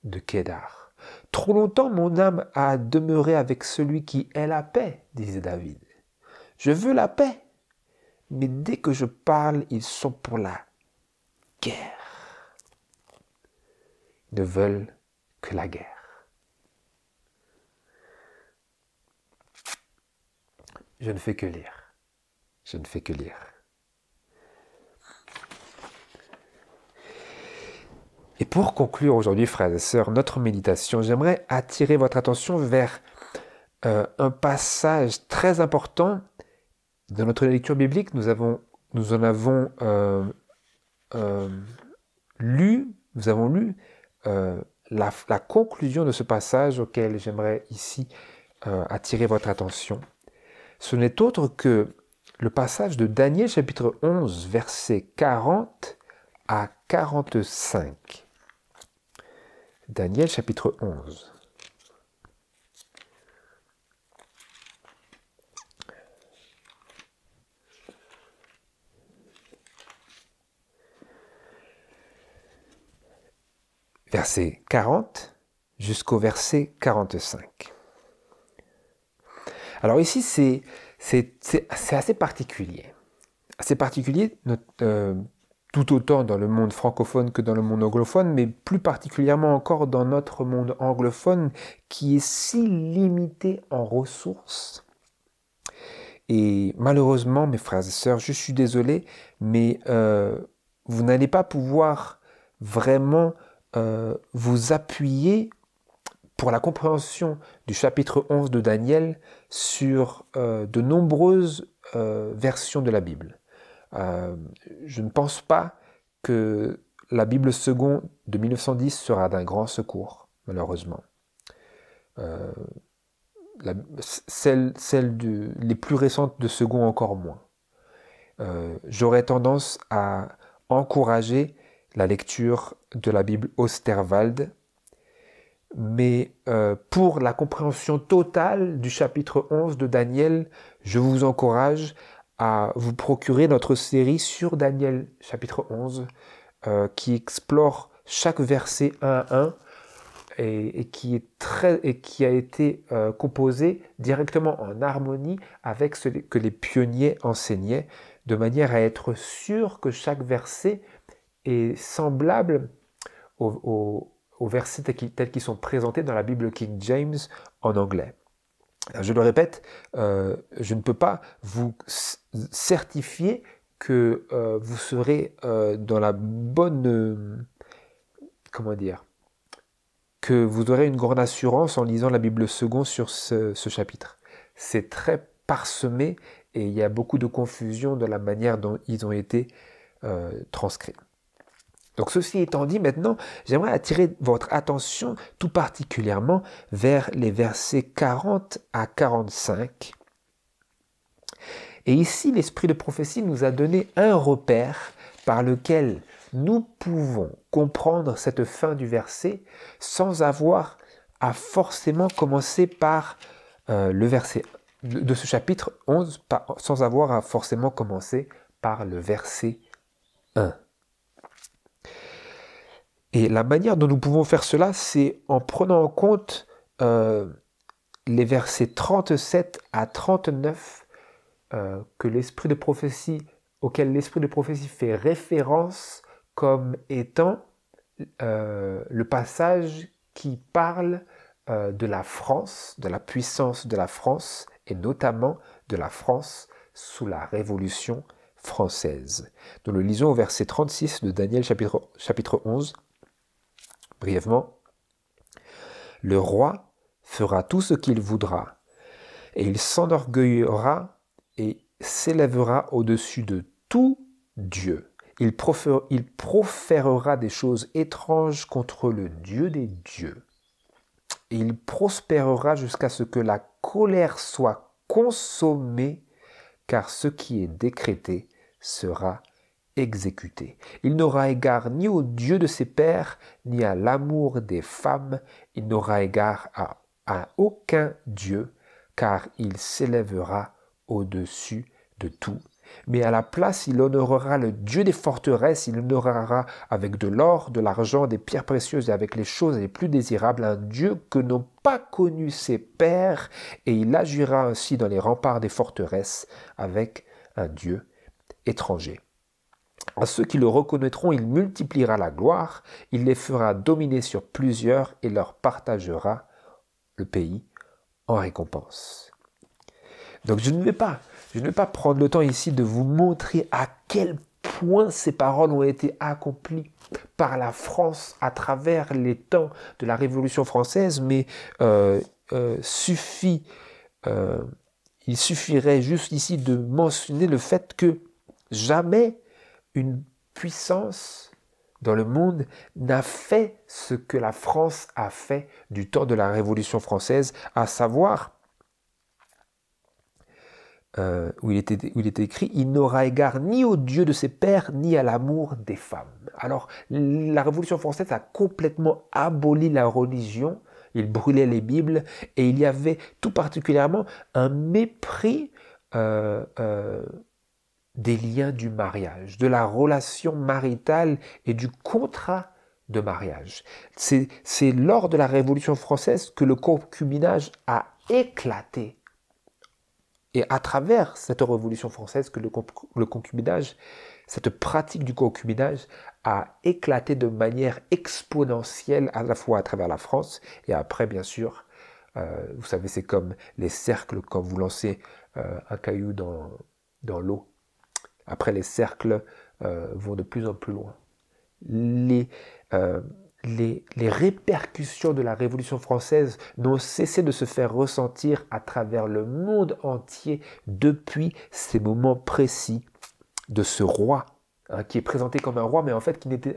de Kédar. Trop longtemps mon âme a demeuré avec celui qui est la paix, disait David. Je veux la paix, mais dès que je parle, ils sont pour la guerre. Ils ne veulent que la guerre. Je ne fais que lire. Je ne fais que lire. Et pour conclure aujourd'hui, frères et sœurs, notre méditation, j'aimerais attirer votre attention vers un passage très important de notre lecture biblique. Nous en avons lu la conclusion de ce passage auquel j'aimerais ici attirer votre attention. Ce n'est autre que le passage de Daniel chapitre 11, versets 40 à 45. Daniel chapitre 11. Verset 40 jusqu'au verset 45. Alors ici, c'est assez particulier. Assez particulier, tout autant dans le monde francophone que dans le monde anglophone, mais plus particulièrement encore dans notre monde anglophone qui est si limité en ressources. Et malheureusement, mes frères et sœurs, je suis désolé, mais vous n'allez pas pouvoir vraiment vous appuyer pour la compréhension du chapitre 11 de Daniel sur de nombreuses versions de la Bible. Je ne pense pas que la Bible seconde de 1910 sera d'un grand secours, malheureusement. les plus récentes de Second encore moins. J'aurais tendance à encourager la lecture de la Bible Osterwald, mais pour la compréhension totale du chapitre 11 de Daniel, je vous encourage à vous procurer notre série sur Daniel chapitre 11 qui explore chaque verset un à un et qui a été composé directement en harmonie avec ce que les pionniers enseignaient, de manière à être sûr que chaque verset est semblable aux versets tels qu'ils sont présentés dans la Bible King James en anglais. Je le répète, je ne peux pas vous certifier que vous serez dans la bonne... que vous aurez une grande assurance en lisant la Bible Second sur ce chapitre. C'est très parsemé et il y a beaucoup de confusion dans la manière dont ils ont été transcrits. Donc ceci étant dit, maintenant, j'aimerais attirer votre attention tout particulièrement vers les versets 40 à 45. Et ici, l'esprit de prophétie nous a donné un repère par lequel nous pouvons comprendre cette fin du verset sans avoir à forcément commencer par le verset de ce chapitre 11, sans avoir à forcément commencer par le verset 1. Et la manière dont nous pouvons faire cela, c'est en prenant en compte les versets 37 à 39 auxquels l'esprit de prophétie fait référence comme étant le passage qui parle de la France, de la puissance de la France, et notamment de la France sous la Révolution française. Nous le lisons au verset 36 de Daniel chapitre 11. Brièvement, « Le roi fera tout ce qu'il voudra, et il s'enorgueillira et s'élèvera au-dessus de tout Dieu. Il proférera des choses étranges contre le Dieu des dieux. Et il prospérera jusqu'à ce que la colère soit consommée, car ce qui est décrété sera exécuté. Il n'aura égard ni au Dieu de ses pères, ni à l'amour des femmes. Il n'aura égard à aucun Dieu, car il s'élèvera au-dessus de tout. Mais à la place, il honorera le Dieu des forteresses, il honorera avec de l'or, de l'argent, des pierres précieuses et avec les choses les plus désirables un Dieu que n'ont pas connu ses pères, et il agira ainsi dans les remparts des forteresses avec un Dieu étranger. À ceux qui le reconnaîtront, il multipliera la gloire, il les fera dominer sur plusieurs et leur partagera le pays en récompense. Donc je ne vais pas prendre le temps ici de vous montrer à quel point ces paroles ont été accomplies par la France à travers les temps de la Révolution française, mais il suffirait juste ici de mentionner le fait que jamais une puissance dans le monde n'a fait ce que la France a fait du temps de la Révolution française, à savoir, où il était écrit « Il n'aura égard ni au Dieu de ses pères, ni à l'amour des femmes ». Alors, la Révolution française a complètement aboli la religion, il brûlait les Bibles, et il y avait tout particulièrement un mépris des liens du mariage, de la relation maritale et du contrat de mariage. C'est lors de la Révolution française que le concubinage a éclaté. Et à travers cette Révolution française que le concubinage, cette pratique du concubinage a éclaté de manière exponentielle à la fois à travers la France et après bien sûr, vous savez c'est comme les cercles quand vous lancez un caillou dans l'eau. Après, les cercles vont de plus en plus loin. Les répercussions de la Révolution française n'ont cessé de se faire ressentir à travers le monde entier depuis ces moments précis de ce roi hein, qui est présenté comme un roi, mais en fait qui n'était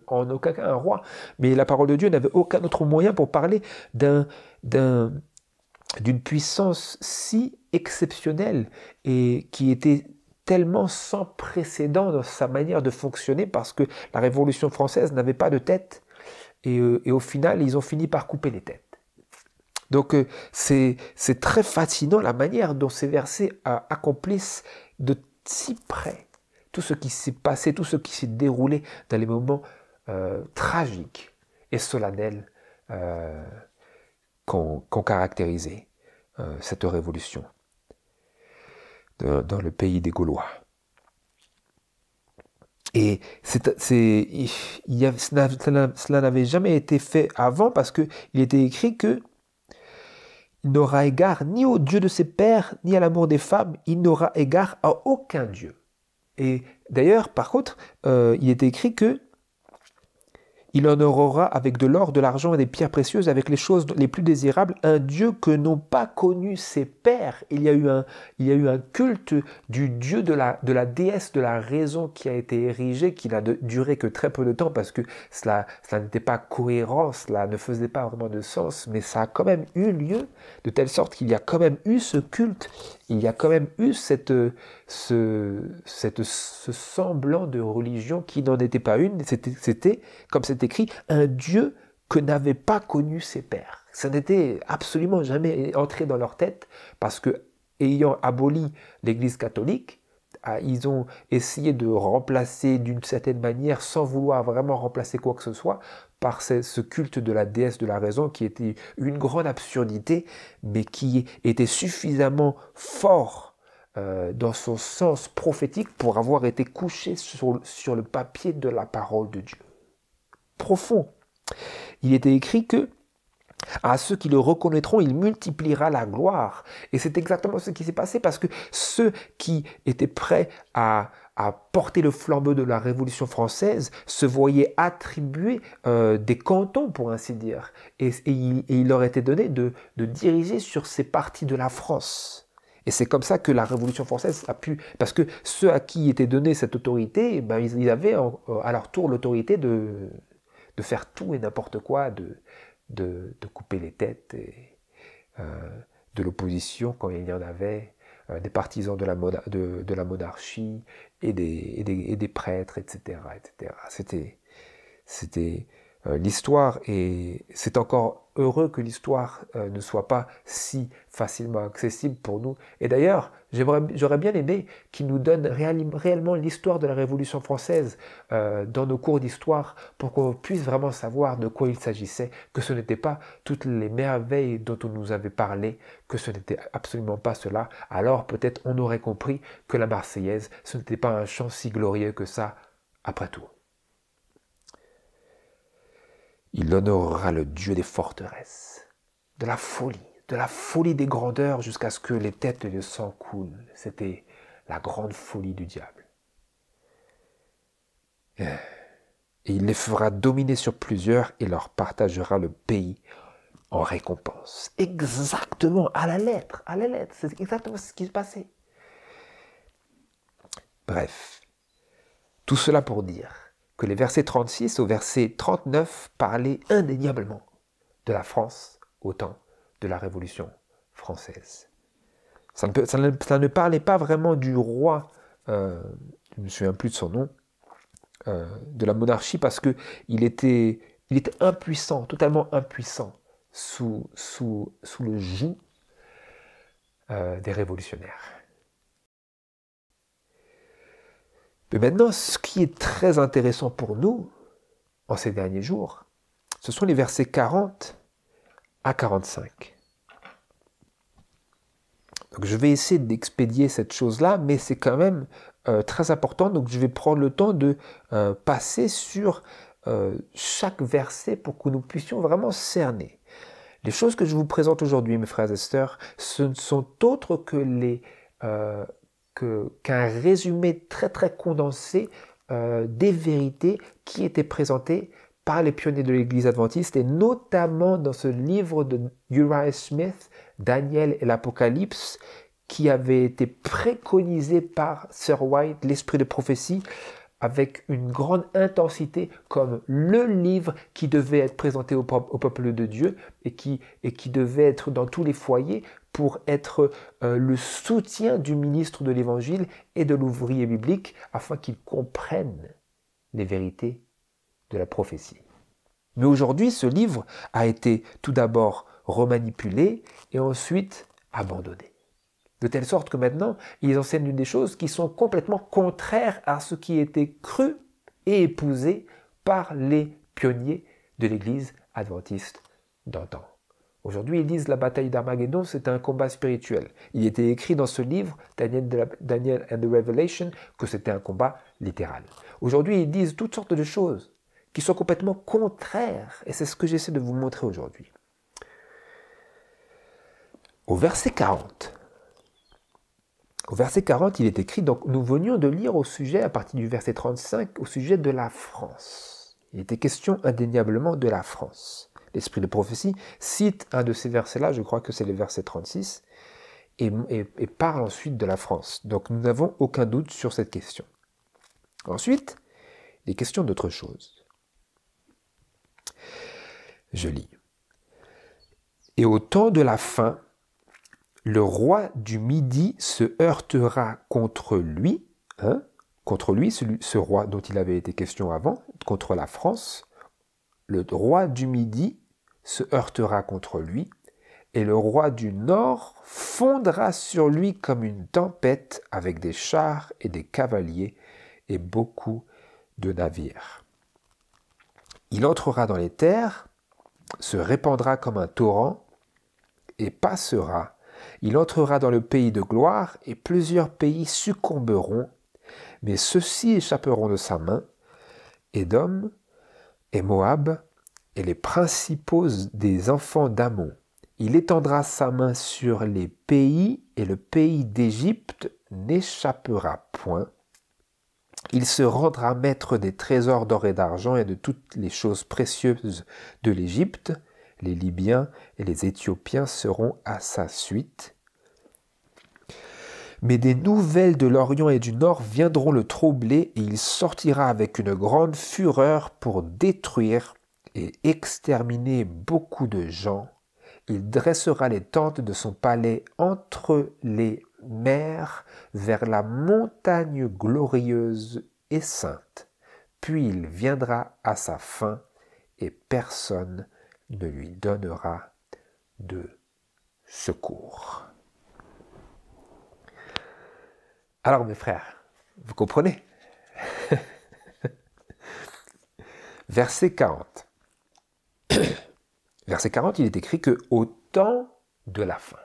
en aucun cas un roi. Mais la parole de Dieu n'avait aucun autre moyen pour parler d'une puissance si exceptionnelle et qui était tellement sans précédent dans sa manière de fonctionner, parce que la Révolution française n'avait pas de tête, et au final, ils ont fini par couper les têtes. Donc c'est très fascinant la manière dont ces versets accomplissent de si près tout ce qui s'est passé, tout ce qui s'est déroulé dans les moments tragiques et solennels qu'ont caractérisé cette révolution dans le pays des Gaulois. Et cela n'avait jamais été fait avant, parce qu'il était écrit que il n'aura égard ni au Dieu de ses pères, ni à l'amour des femmes, il n'aura égard à aucun Dieu. Et d'ailleurs, par contre, il était écrit que il honorera avec de l'or, de l'argent et des pierres précieuses, avec les choses les plus désirables, un Dieu que n'ont pas connu ses pères. Il y a eu un culte du Dieu de la déesse de la raison qui a été érigé, qui n'a duré que très peu de temps, parce que cela n'était pas cohérent, cela ne faisait pas vraiment de sens, mais ça a quand même eu lieu, de telle sorte qu'il y a quand même eu ce culte, il y a quand même eu ce semblant de religion qui n'en était pas une. C'était, comme c'est écrit, un Dieu que n'avaient pas connu ses pères. Ça n'était absolument jamais entré dans leur tête, parce que, ayant aboli l'Église catholique, ils ont essayé de remplacer d'une certaine manière, sans vouloir vraiment remplacer quoi que ce soit, par ce culte de la déesse de la raison, qui était une grande absurdité, mais qui était suffisamment fort dans son sens prophétique pour avoir été couché sur le papier de la parole de Dieu. Profond. Il était écrit que à ceux qui le reconnaîtront, il multipliera la gloire. Et c'est exactement ce qui s'est passé, parce que ceux qui étaient prêts à porter le flambeau de la Révolution française se voyaient attribuer des cantons, pour ainsi dire. Et il leur était donné de diriger sur ces parties de la France. Et c'est comme ça que la Révolution française a pu... Parce que ceux à qui était donnée cette autorité, ben, ils avaient à leur tour l'autorité de faire tout et n'importe quoi, de couper les têtes de l'opposition quand il y en avait, des partisans de la monarchie et des prêtres, etc. etc. C'était l'histoire, et c'est encore heureux que l'histoire ne soit pas si facilement accessible pour nous. Et d'ailleurs, j'aurais bien aimé qu'ils nous donnent réellement l'histoire de la Révolution française dans nos cours d'histoire, pour qu'on puisse vraiment savoir de quoi il s'agissait, que ce n'était pas toutes les merveilles dont on nous avait parlé, que ce n'était absolument pas cela. Alors peut-être on aurait compris que la Marseillaise, ce n'était pas un chant si glorieux que ça, après tout. Il honorera le Dieu des forteresses, de la folie des grandeurs, jusqu'à ce que les têtes et le sang coulent. C'était la grande folie du diable. Et il les fera dominer sur plusieurs et leur partagera le pays en récompense. Exactement, à la lettre, c'est exactement ce qui se passait. Bref, tout cela pour dire que les versets 36 au verset 39 parlaient indéniablement de la France au temps de la Révolution française. Ça ne parlait pas vraiment du roi, je ne me souviens plus de son nom, de la monarchie, parce qu'il était impuissant, totalement impuissant, sous le joug des révolutionnaires. Mais maintenant, ce qui est très intéressant pour nous, en ces derniers jours, ce sont les versets 40 à 45. Donc je vais essayer d'expédier cette chose-là, mais c'est quand même très important, donc je vais prendre le temps de passer sur chaque verset pour que nous puissions vraiment cerner. Les choses que je vous présente aujourd'hui, mes frères et sœurs, ce ne sont autres que qu'un résumé très très condensé des vérités qui étaient présentées par les pionniers de l'Église adventiste, et notamment dans ce livre de Uriah Smith, Daniel et l'Apocalypse, qui avait été préconisé par Sir White, l'Esprit de prophétie, avec une grande intensité comme le livre qui devait être présenté au peuple de Dieu et qui devait être dans tous les foyers pour être le soutien du ministre de l'Évangile et de l'ouvrier biblique afin qu'ils comprennent les vérités de la prophétie. Mais aujourd'hui, ce livre a été tout d'abord remanipulé et ensuite abandonné. De telle sorte que maintenant, ils enseignent des choses qui sont complètement contraires à ce qui était cru et épousé par les pionniers de l'Église adventiste d'antan. Aujourd'hui, ils disent la bataille d'Armageddon, c'est un combat spirituel. Il était écrit dans ce livre, Daniel and the Revelation, que c'était un combat littéral. Aujourd'hui, ils disent toutes sortes de choses qui sont complètement contraires. Et c'est ce que j'essaie de vous montrer aujourd'hui. Au verset 40, il est écrit, donc nous venions de lire au sujet, à partir du verset 35, au sujet de la France. Il était question indéniablement de la France. L'esprit de prophétie cite un de ces versets-là, je crois que c'est le verset 36, et parle ensuite de la France. Donc nous n'avons aucun doute sur cette question. Ensuite, des questions d'autre chose. Je lis. Et au temps de la fin, le roi du Midi se heurtera contre lui, ce roi dont il avait été question avant, contre la France. Le roi du Midi se heurtera contre lui, et le roi du Nord fondra sur lui comme une tempête avec des chars et des cavaliers et beaucoup de navires. Il entrera dans les terres, se répandra comme un torrent et passera. Il entrera dans le pays de gloire et plusieurs pays succomberont, mais ceux-ci échapperont de sa main, Édom et Moab, et les principaux des enfants d'Ammon. Il étendra sa main sur les pays, et le pays d'Égypte n'échappera point. Il se rendra maître des trésors d'or et d'argent et de toutes les choses précieuses de l'Égypte. Les Libyens et les Éthiopiens seront à sa suite. Mais des nouvelles de l'Orient et du Nord viendront le troubler, et il sortira avec une grande fureur pour détruire et exterminer beaucoup de gens. Il dressera les tentes de son palais entre les mers vers la montagne glorieuse et sainte. Puis il viendra à sa fin et personne ne lui donnera de secours. Alors mes frères, vous comprenez? Verset 40. Verset 40, il est écrit que au temps de la fin.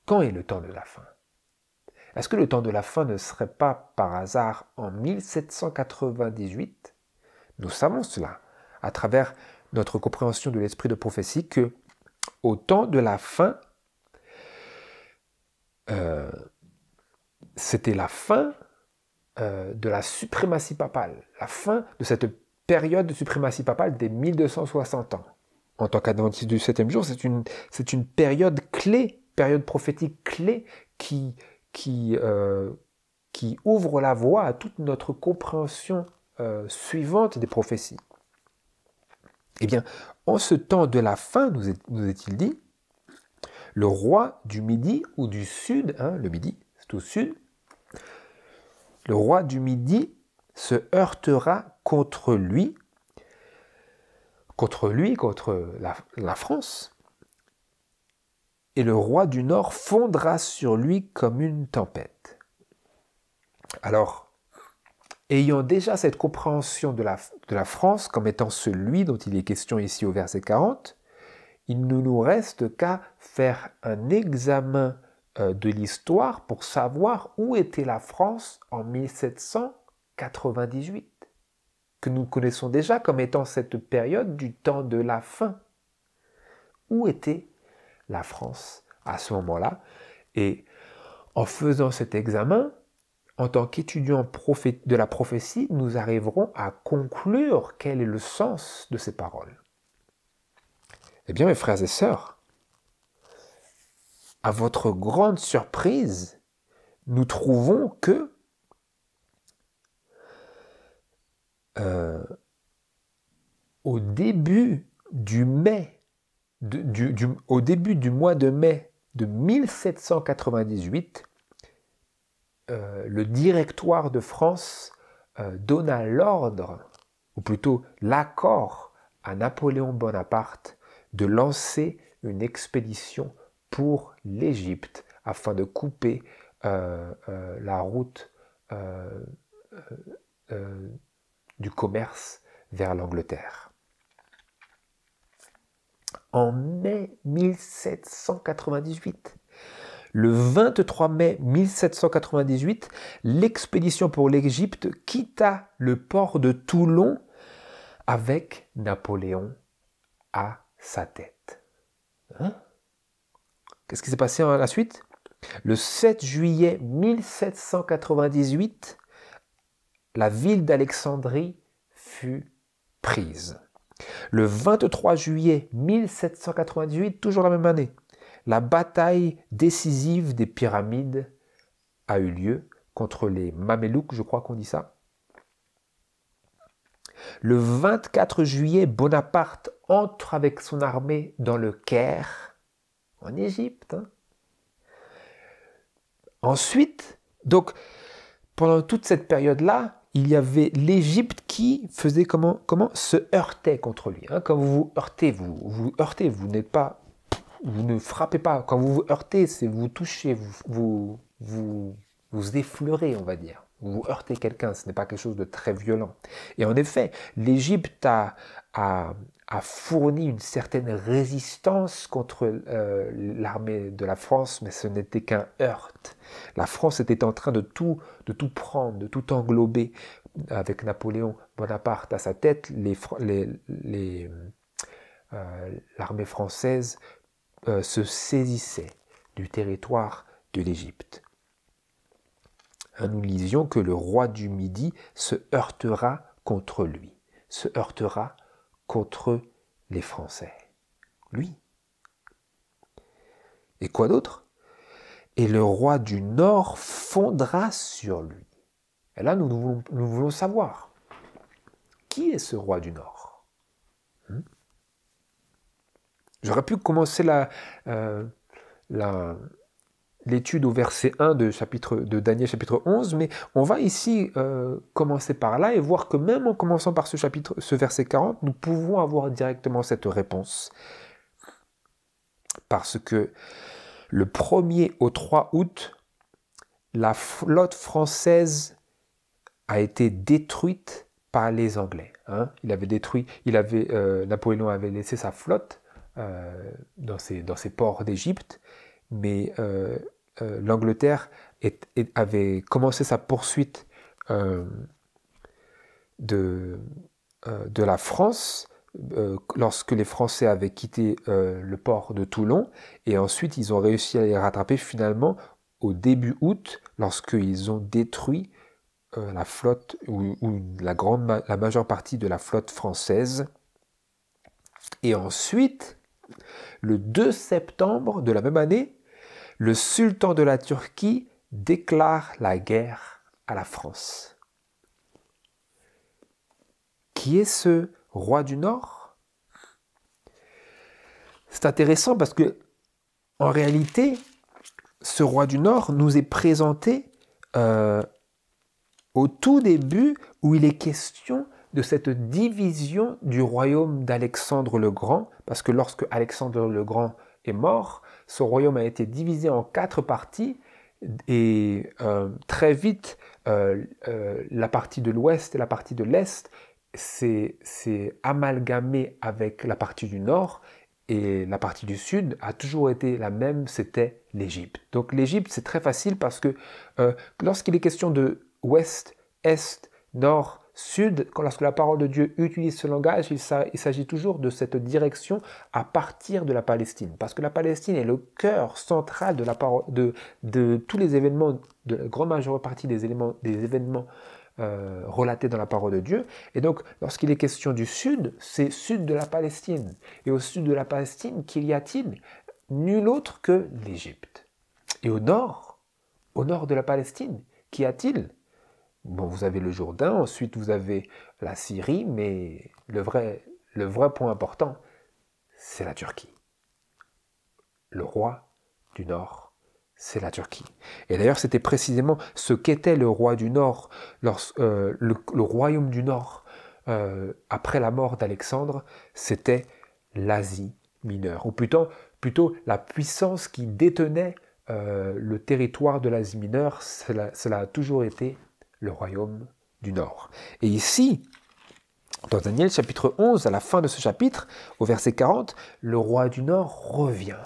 Quand est le temps de la fin? Est-ce que le temps de la fin ne serait pas par hasard en 1798? Nous savons cela à travers notre compréhension de l'esprit de prophétie que au temps de la fin, c'était la fin de la suprématie papale, la fin de cette période de suprématie papale des 1260 ans. En tant qu'adventiste du 7e jour, c'est une période clé, période prophétique clé qui ouvre la voie à toute notre compréhension suivante des prophéties. Eh bien, en ce temps de la fin, nous est-il dit, le roi du Midi ou du Sud, le Midi, c'est au Sud, le roi du Midi se heurtera contre la France, et le roi du Nord fondra sur lui comme une tempête. Alors, ayant déjà cette compréhension de la France comme étant celui dont il est question ici au verset 40, il ne nous reste qu'à faire un examen de l'histoire pour savoir où était la France en 1798, que nous connaissons déjà comme étant cette période du temps de la fin. Où était la France à ce moment-là? Et en faisant cet examen, en tant qu'étudiants de la prophétie, nous arriverons à conclure quel est le sens de ces paroles. Eh bien, mes frères et sœurs, à votre grande surprise, nous trouvons que au début du au début du mois de mai de 1798, le Directoire de France donna l'ordre, ou plutôt l'accord, à Napoléon Bonaparte de lancer une expédition pour l'Égypte afin de couper la route du commerce vers l'Angleterre. En mai 1798, le 23 mai 1798, l'expédition pour l'Égypte quitta le port de Toulon avec Napoléon à sa tête. Qu'est-ce qui s'est passé à la suite? Le 7 juillet 1798, la ville d'Alexandrie fut prise. Le 23 juillet 1798, toujours la même année, la bataille décisive des pyramides a eu lieu contre les Mamelouks, je crois qu'on dit ça. Le 24 juillet, Bonaparte entre avec son armée dans le Caire, en Égypte. Ensuite, donc, pendant toute cette période-là, il y avait l'Égypte qui faisait comment se heurtait contre lui. Quand vous vous heurtez, vous n'êtes pas, vous ne frappez pas. Quand vous vous heurtez, c'est vous touchez, vous effleurez, on va dire. Vous heurtez quelqu'un, ce n'est pas quelque chose de très violent. Et en effet, l'Égypte a fourni une certaine résistance contre l'armée de la France, mais ce n'était qu'un heurt. La France était en train de tout prendre, de tout englober. Avec Napoléon Bonaparte à sa tête, l'armée française se saisissait du territoire de l'Égypte. Nous lisions que le roi du Midi se heurtera contre lui, se heurtera contre les Français. Lui. Et quoi d'autre? Et le roi du Nord fondra sur lui. Et là, nous voulons savoir, qui est ce roi du Nord? J'aurais pu commencer l'étude au verset 1 de Daniel chapitre 11, mais on va ici commencer par là et voir que même en commençant par ce verset 40, nous pouvons avoir directement cette réponse. Parce que le 1er au 3 août, la flotte française a été détruite par les Anglais. Napoléon avait laissé sa flotte dans ses ports d'Égypte, mais l'Angleterre avait commencé sa poursuite de la France lorsque les Français avaient quitté le port de Toulon, et ensuite ils ont réussi à les rattraper finalement au début août, lorsqu'ils ont détruit la flotte ou la majeure partie de la flotte française. Et ensuite, le 2 septembre de la même année, le sultan de la Turquie déclare la guerre à la France. Qui est ce roi du Nord? C'est intéressant parce que, en réalité, ce roi du Nord nous est présenté au tout début, où il est question de cette division du royaume d'Alexandre le Grand, parce que lorsque Alexandre le Grand est mort, son royaume a été divisé en 4 parties, et très vite, la partie de l'ouest et la partie de l'est s'est amalgamée avec la partie du nord, et la partie du sud a toujours été la même, c'était l'Égypte. Donc l'Égypte, c'est très facile parce que lorsqu'il est question de ouest, est, nord, sud, lorsque la parole de Dieu utilise ce langage, il s'agit toujours de cette direction à partir de la Palestine. Parce que la Palestine est le cœur central de tous les événements, de la grande majeure partie des événements relatés dans la parole de Dieu. Et donc, lorsqu'il est question du sud, c'est sud de la Palestine. Et au sud de la Palestine, qu'y a-t-il? Nul autre que l'Égypte. Et au nord de la Palestine, qu'y a-t-il? Bon, vous avez le Jourdain, ensuite vous avez la Syrie, mais le vrai point important, c'est la Turquie. Le roi du Nord, c'est la Turquie. Et d'ailleurs, c'était précisément ce qu'était le roi du Nord, le royaume du Nord, après la mort d'Alexandre, c'était l'Asie mineure, ou plutôt la puissance qui détenait le territoire de l'Asie mineure, cela a toujours été le royaume du Nord. Et ici, dans Daniel chapitre 11, à la fin de ce chapitre, au verset 40, le roi du Nord revient.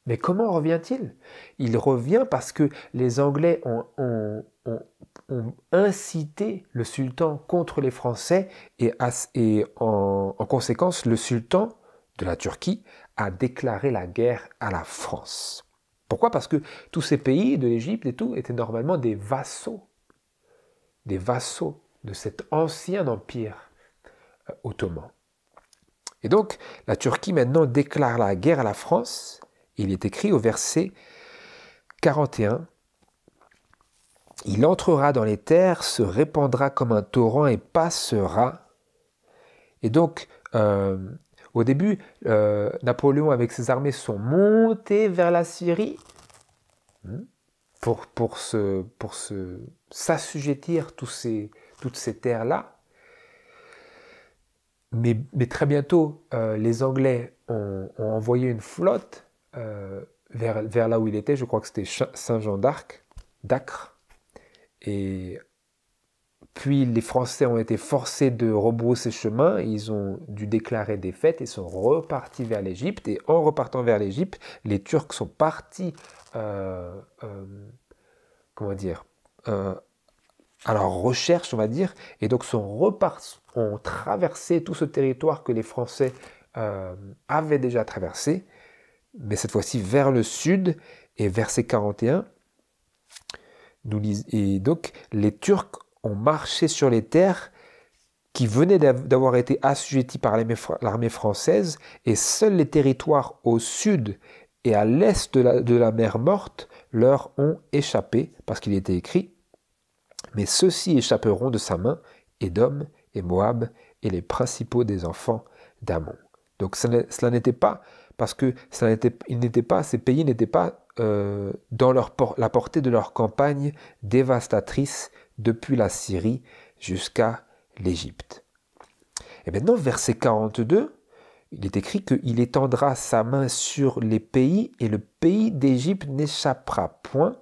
Mais comment revient-il? Il revient parce que les Anglais ont incité le sultan contre les Français et en conséquence, le sultan de la Turquie a déclaré la guerre à la France. Pourquoi? Parce que tous ces pays de l'Égypte et tout étaient normalement des vassaux de cet ancien empire ottoman. Et donc, la Turquie maintenant déclare la guerre à la France. Il est écrit au verset 41, « Il entrera dans les terres, se répandra comme un torrent et passera. » Et donc, au début, Napoléon avec ses armées sont montés vers la Syrie pour s'assujettir toutes ces terres-là. Mais très bientôt, les Anglais ont envoyé une flotte vers là où il était, je crois que c'était Saint-Jean d'Acre. Et puis les Français ont été forcés de rebrousser chemin, ils ont dû déclarer défaite et sont repartis vers l'Égypte. Et en repartant vers l'Égypte, les Turcs sont partis, à leur recherche, on va dire, et donc ont traversé tout ce territoire que les Français avaient déjà traversé, mais cette fois-ci vers le sud, et verset 41, et donc les Turcs ont marché sur les terres qui venaient d'avoir été assujetties par l'armée française, et seuls les territoires au sud et à l'est de la mer Morte leur ont échappé, parce qu'il était écrit « Mais ceux-ci échapperont de sa main, Édom et Moab et les principaux des enfants d'Ammon. » Donc cela n'était pas, parce que ces pays n'étaient pas dans la portée de leur campagne dévastatrice depuis la Syrie jusqu'à l'Égypte. Et maintenant, verset 42, il est écrit qu'il étendra sa main sur les pays et le pays d'Égypte n'échappera point.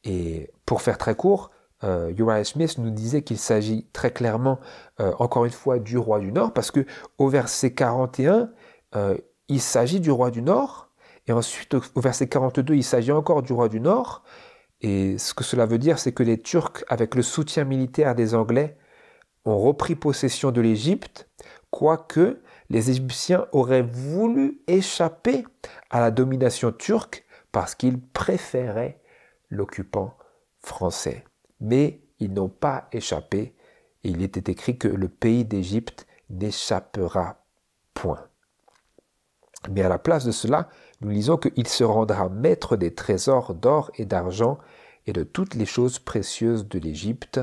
Et pour faire très court, Uriah Smith nous disait qu'il s'agit très clairement, encore une fois, du roi du Nord, parce que au verset 41, il s'agit du roi du Nord, et ensuite au verset 42, il s'agit encore du roi du Nord, et ce que cela veut dire, c'est que les Turcs, avec le soutien militaire des Anglais, ont repris possession de l'Égypte, quoique les Égyptiens auraient voulu échapper à la domination turque parce qu'ils préféraient l'occupant français. Mais ils n'ont pas échappé, et il était écrit que le pays d'Égypte n'échappera point. Mais à la place de cela, nous lisons qu'il se rendra maître des trésors d'or et d'argent et de toutes les choses précieuses de l'Égypte.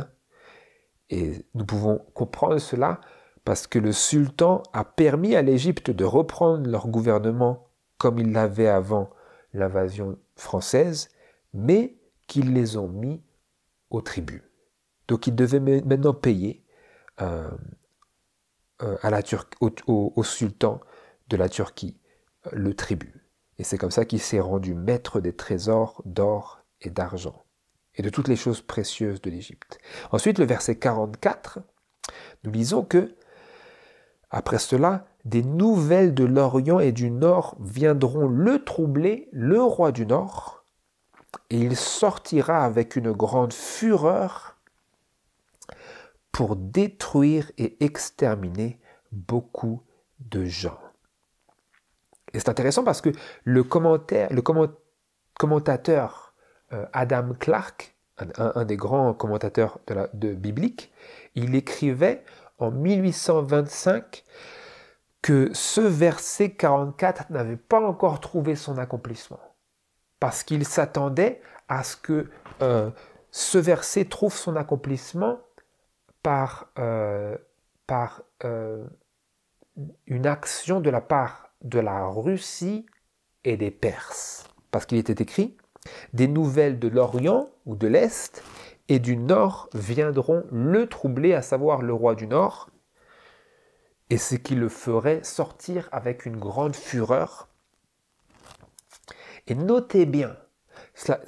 Et nous pouvons comprendre cela parce que le sultan a permis à l'Égypte de reprendre leur gouvernement comme il l'avait avant l'invasion française, mais qu'ils les ont mis au tribut. Donc ils devaient maintenant payer au sultan de la Turquie le tribut. Et c'est comme ça qu'il s'est rendu maître des trésors d'or et d'argent et de toutes les choses précieuses de l'Égypte. Ensuite, le verset 44, nous lisons que, après cela, des nouvelles de l'Orient et du Nord viendront le troubler, le roi du Nord, et il sortira avec une grande fureur pour détruire et exterminer beaucoup de gens. Et c'est intéressant parce que le commentateur Adam Clarke, un des grands commentateurs biblique, il écrivait en 1825 que ce verset 44 n'avait pas encore trouvé son accomplissement. Parce qu'il s'attendait à ce que ce verset trouve son accomplissement par une action de la part de la Russie et des Perses. Parce qu'il était écrit « Des nouvelles de l'Orient ou de l'Est et du Nord viendront le troubler, à savoir le roi du Nord, et ce qui le ferait sortir avec une grande fureur. » Et notez bien, ça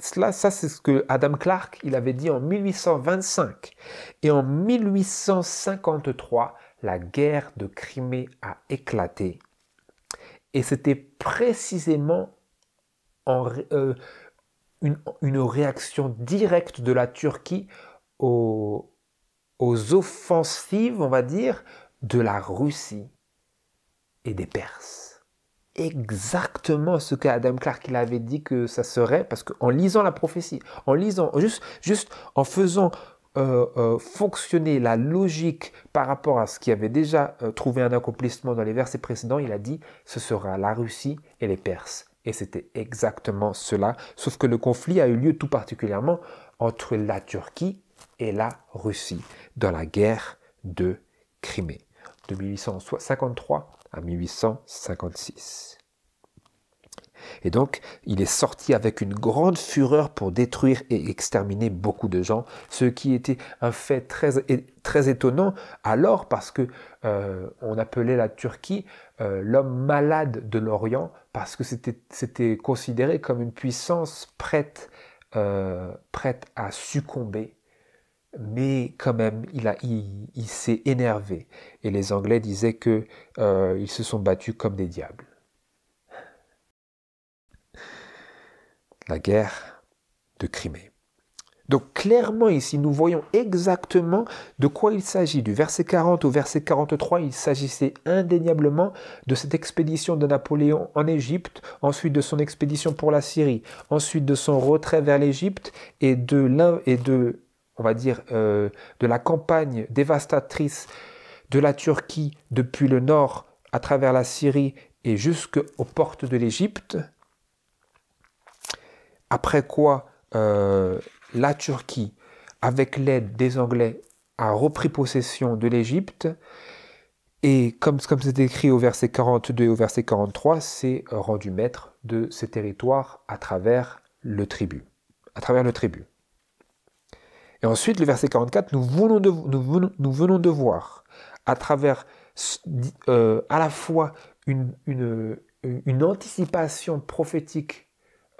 c'est ce que Adam Clarke il avait dit en 1825. Et en 1853, la guerre de Crimée a éclaté. Et c'était précisément une réaction directe de la Turquie aux offensives, on va dire, de la Russie et des Perses. Exactement ce qu'Adam Clarke il avait dit que ça serait, parce qu'en lisant la prophétie, en lisant, juste en faisant fonctionner la logique par rapport à ce qui avait déjà trouvé un accomplissement dans les versets précédents, il a dit ce sera la Russie et les Perses. Et c'était exactement cela, sauf que le conflit a eu lieu tout particulièrement entre la Turquie et la Russie dans la guerre de Crimée, de 1853 à 1856. Et donc, il est sorti avec une grande fureur pour détruire et exterminer beaucoup de gens, ce qui était un fait très étonnant alors parce que on appelait la Turquie l'homme malade de l'Orient parce que c'était considéré comme une puissance prête à succomber. Mais quand même, il s'est énervé. Et les Anglais disaient qu'ils se sont battus comme des diables. La guerre de Crimée. Donc clairement ici, nous voyons exactement de quoi il s'agit. Du verset 40 au verset 43, il s'agissait indéniablement de cette expédition de Napoléon en Égypte, ensuite de son expédition pour la Syrie, ensuite de son retrait vers l'Égypte et on va dire, de la campagne dévastatrice de la Turquie depuis le nord à travers la Syrie et jusqu'aux portes de l'Égypte. Après quoi, la Turquie, avec l'aide des Anglais, a repris possession de l'Égypte. Et comme c'est écrit au verset 42 et au verset 43, s'est rendu maître de ces territoires à travers le tribut. Et ensuite, le verset 44, nous venons de voir à travers à la fois une anticipation prophétique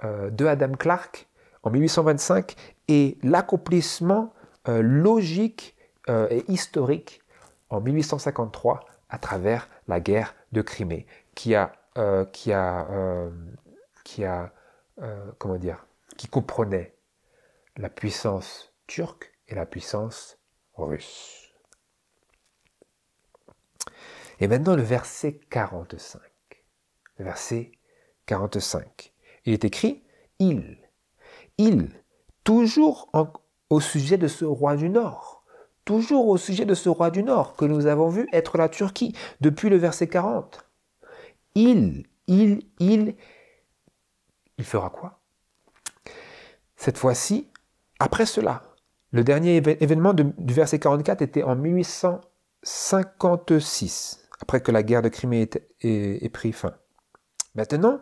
de Adam Clarke en 1825 et l'accomplissement logique et historique en 1853 à travers la guerre de Crimée qui comprenait la puissance turque et la puissance russe. Et maintenant le verset 45. Le verset 45. Il est écrit « il », toujours au sujet de ce roi du Nord, toujours au sujet de ce roi du Nord que nous avons vu être la Turquie depuis le verset 40. Il fera quoi? Cette fois-ci, après cela, le dernier événement du verset 44 était en 1856, après que la guerre de Crimée ait pris fin. Maintenant,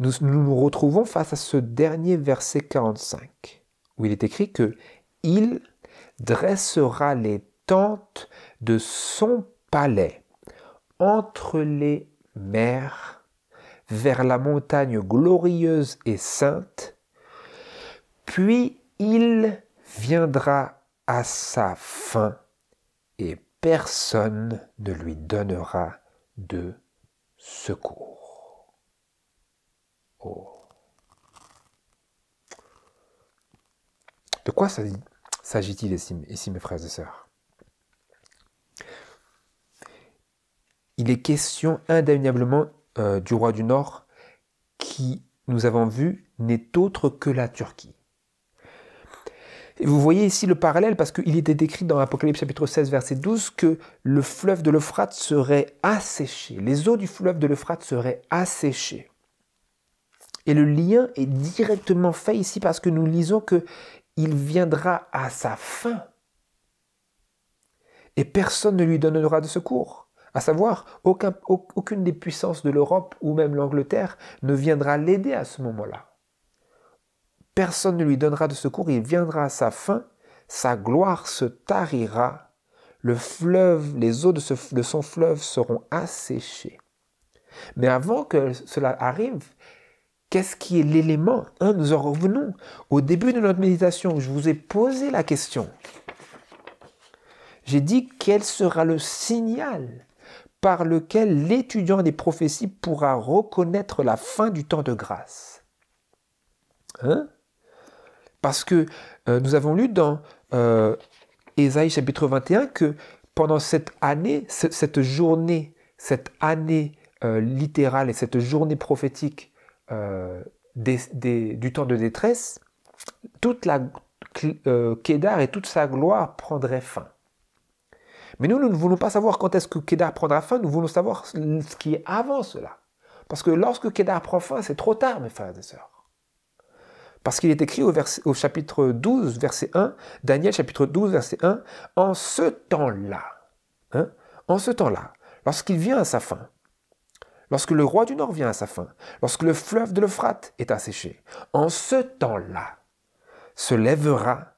nous nous retrouvons face à ce dernier verset 45, où il est écrit que « Il dressera les tentes de son palais entre les mers, vers la montagne glorieuse et sainte, puis il viendra à sa fin et personne ne lui donnera de secours. » Oh. De quoi s'agit-il ici, mes frères et sœurs? Il est question indéniablement du roi du Nord qui, nous avons vu, n'est autre que la Turquie. Et vous voyez ici le parallèle parce qu'il était écrit dans Apocalypse chapitre 16 verset 12 que le fleuve de l'Euphrate serait asséché, les eaux du fleuve de l'Euphrate seraient asséchées. Et le lien est directement fait ici parce que nous lisons que il viendra à sa fin et personne ne lui donnera de secours. À savoir, aucune des puissances de l'Europe ou même l'Angleterre ne viendra l'aider à ce moment-là. Personne ne lui donnera de secours, il viendra à sa fin, sa gloire se tarira, le fleuve, les eaux de son fleuve seront asséchées. Mais avant que cela arrive, qu'est-ce qui est l'élément? Nous en revenons au début de notre méditation où je vous ai posé la question. J'ai dit quel sera le signal par lequel l'étudiant des prophéties pourra reconnaître la fin du temps de grâce. Parce que nous avons lu dans Ésaïe chapitre 21 que pendant cette année, cette journée littérale et cette journée prophétique du temps de détresse, toute la Kédar et toute sa gloire prendraient fin. Mais nous ne voulons pas savoir quand est-ce que Kédar prendra fin, nous voulons savoir ce qui est avant cela. Parce que lorsque Kédar prend fin, c'est trop tard, mes frères et sœurs. Parce qu'il est écrit au chapitre 12, verset 1, Daniel chapitre 12, verset 1, en ce temps-là, lorsqu'il vient à sa fin, lorsque le roi du Nord vient à sa fin, lorsque le fleuve de l'Euphrate est asséché, en ce temps-là, se lèvera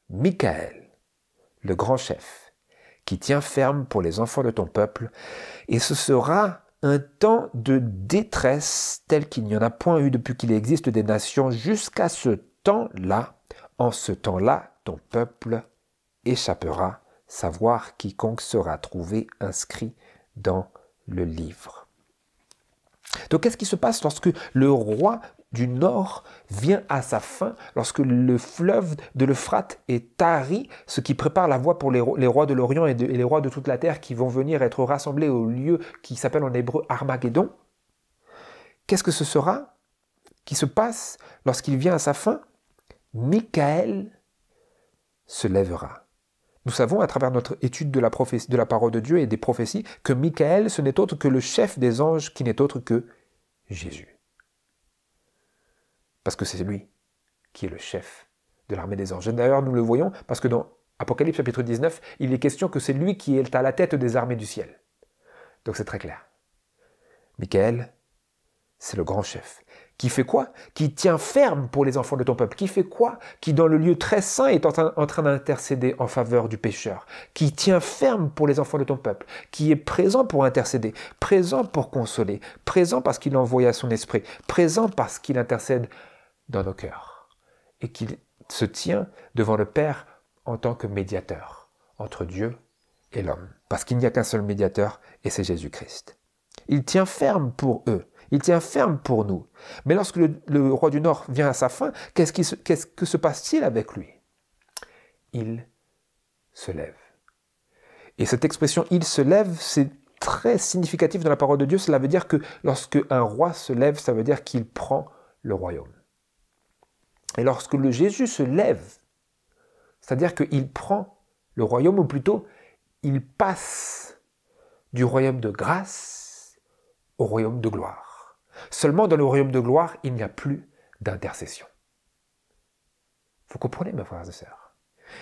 Michaël, le grand chef, qui tient ferme pour les enfants de ton peuple, et ce sera un temps de détresse tel qu'il n'y en a point eu depuis qu'il existe des nations jusqu'à ce temps-là. En ce temps-là, ton peuple échappera, savoir quiconque sera trouvé inscrit dans le livre. Donc qu'est-ce qui se passe lorsque le roi du Nord vient à sa fin, lorsque le fleuve de l'Euphrate est tari, ce qui prépare la voie pour les rois de l'Orient et les rois de toute la terre qui vont venir être rassemblés au lieu qui s'appelle en hébreu Armageddon? Qu'est-ce que ce sera qui se passe lorsqu'il vient à sa fin? Michaël se lèvera. Nous savons à travers notre étude de la parole de Dieu et des prophéties que Michaël, ce n'est autre que le chef des anges qui n'est autre que Jésus. Parce que c'est lui qui est le chef de l'armée des anges. D'ailleurs, nous le voyons parce que dans Apocalypse chapitre 19, il est question que c'est lui qui est à la tête des armées du ciel. Donc c'est très clair. Michaël, c'est le grand chef. Qui fait quoi? Qui tient ferme pour les enfants de ton peuple. Qui fait quoi? Qui dans le lieu très saint est en train d'intercéder en faveur du pécheur. Qui tient ferme pour les enfants de ton peuple. Qui est présent pour intercéder, présent pour consoler, présent parce qu'il envoie son esprit, présent parce qu'il intercède dans nos cœurs. Et qu'il se tient devant le Père en tant que médiateur entre Dieu et l'homme. Parce qu'il n'y a qu'un seul médiateur et c'est Jésus-Christ. Il tient ferme pour eux. Il tient ferme pour nous. Mais lorsque le roi du Nord vient à sa fin, qu'est-ce que se passe-t-il avec lui? Il se lève. Et cette expression « il se lève », c'est très significatif dans la parole de Dieu. Cela veut dire que lorsque un roi se lève, ça veut dire qu'il prend le royaume. Et lorsque Jésus se lève, c'est-à-dire qu'il prend le royaume, ou plutôt, il passe du royaume de grâce au royaume de gloire. Seulement dans le royaume de gloire, il n'y a plus d'intercession. Vous comprenez, mes frères et sœurs?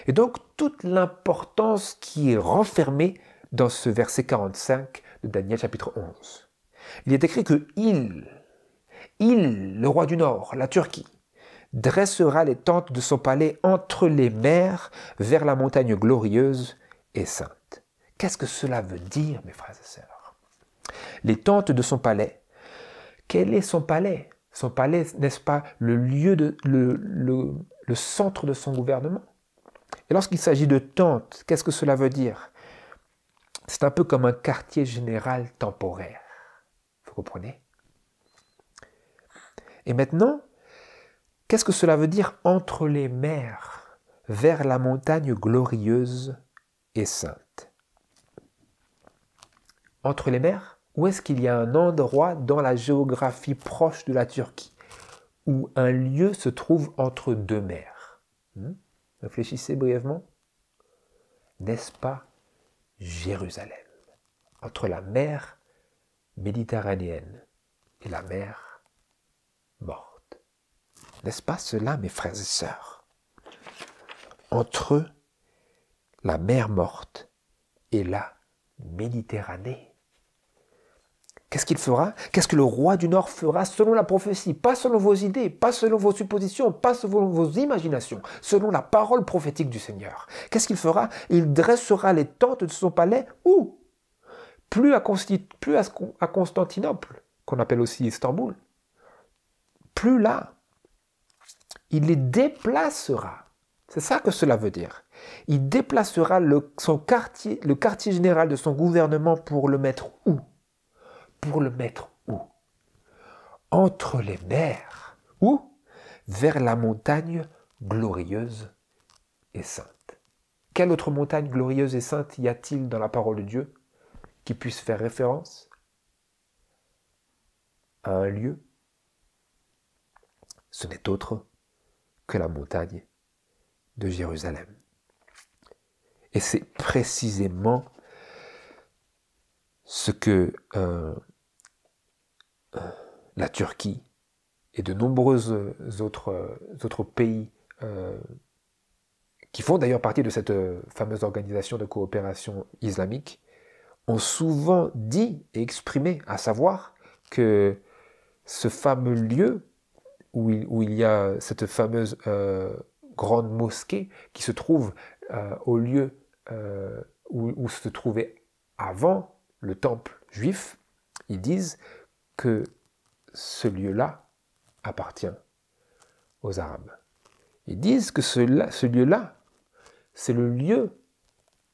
Et donc, toute l'importance qui est renfermée dans ce verset 45 de Daniel chapitre 11. Il est écrit que il, le roi du Nord, la Turquie, dressera les tentes de son palais entre les mers vers la montagne glorieuse et sainte. Qu'est-ce que cela veut dire, mes frères et sœurs? Les tentes de son palais. Quel est son palais? Son palais, n'est-ce pas le lieu le centre de son gouvernement? Et lorsqu'il s'agit de tentes, qu'est-ce que cela veut dire? C'est un peu comme un quartier général temporaire. Vous comprenez? Et maintenant, qu'est-ce que cela veut dire entre les mers, vers la montagne glorieuse et sainte? Entre les mers? Où est-ce qu'il y a un endroit dans la géographie proche de la Turquie où un lieu se trouve entre deux mers? Réfléchissez brièvement. N'est-ce pas Jérusalem? Entre la mer méditerranéenne et la mer morte. N'est-ce pas cela, mes frères et sœurs? entre eux la mer morte et la Méditerranée. Qu'est-ce qu'il fera? Qu'est-ce que le roi du Nord fera selon la prophétie? Pas selon vos idées, pas selon vos suppositions, pas selon vos imaginations, selon la parole prophétique du Seigneur. Qu'est-ce qu'il fera? Il dressera les tentes de son palais où? Plus à Constantinople, qu'on appelle aussi Istanbul. Plus là. Il les déplacera. C'est ça que cela veut dire. Il déplacera le quartier général de son gouvernement pour le mettre où? Pour le mettre où? Entre les mers. Où? Vers la montagne glorieuse et sainte. Quelle autre montagne glorieuse et sainte y a-t-il dans la parole de Dieu qui puisse faire référence à un lieu? Ce n'est autre que la montagne de Jérusalem. Et c'est précisément ce que la Turquie et de nombreux autres pays qui font d'ailleurs partie de cette fameuse organisation de coopération islamique ont souvent dit et exprimé, à savoir que ce fameux lieu où il y a cette fameuse grande mosquée qui se trouve au lieu où se trouvait avant le temple juif, ils disent que ce lieu-là appartient aux Arabes. Ils disent que ce lieu-là, c'est le lieu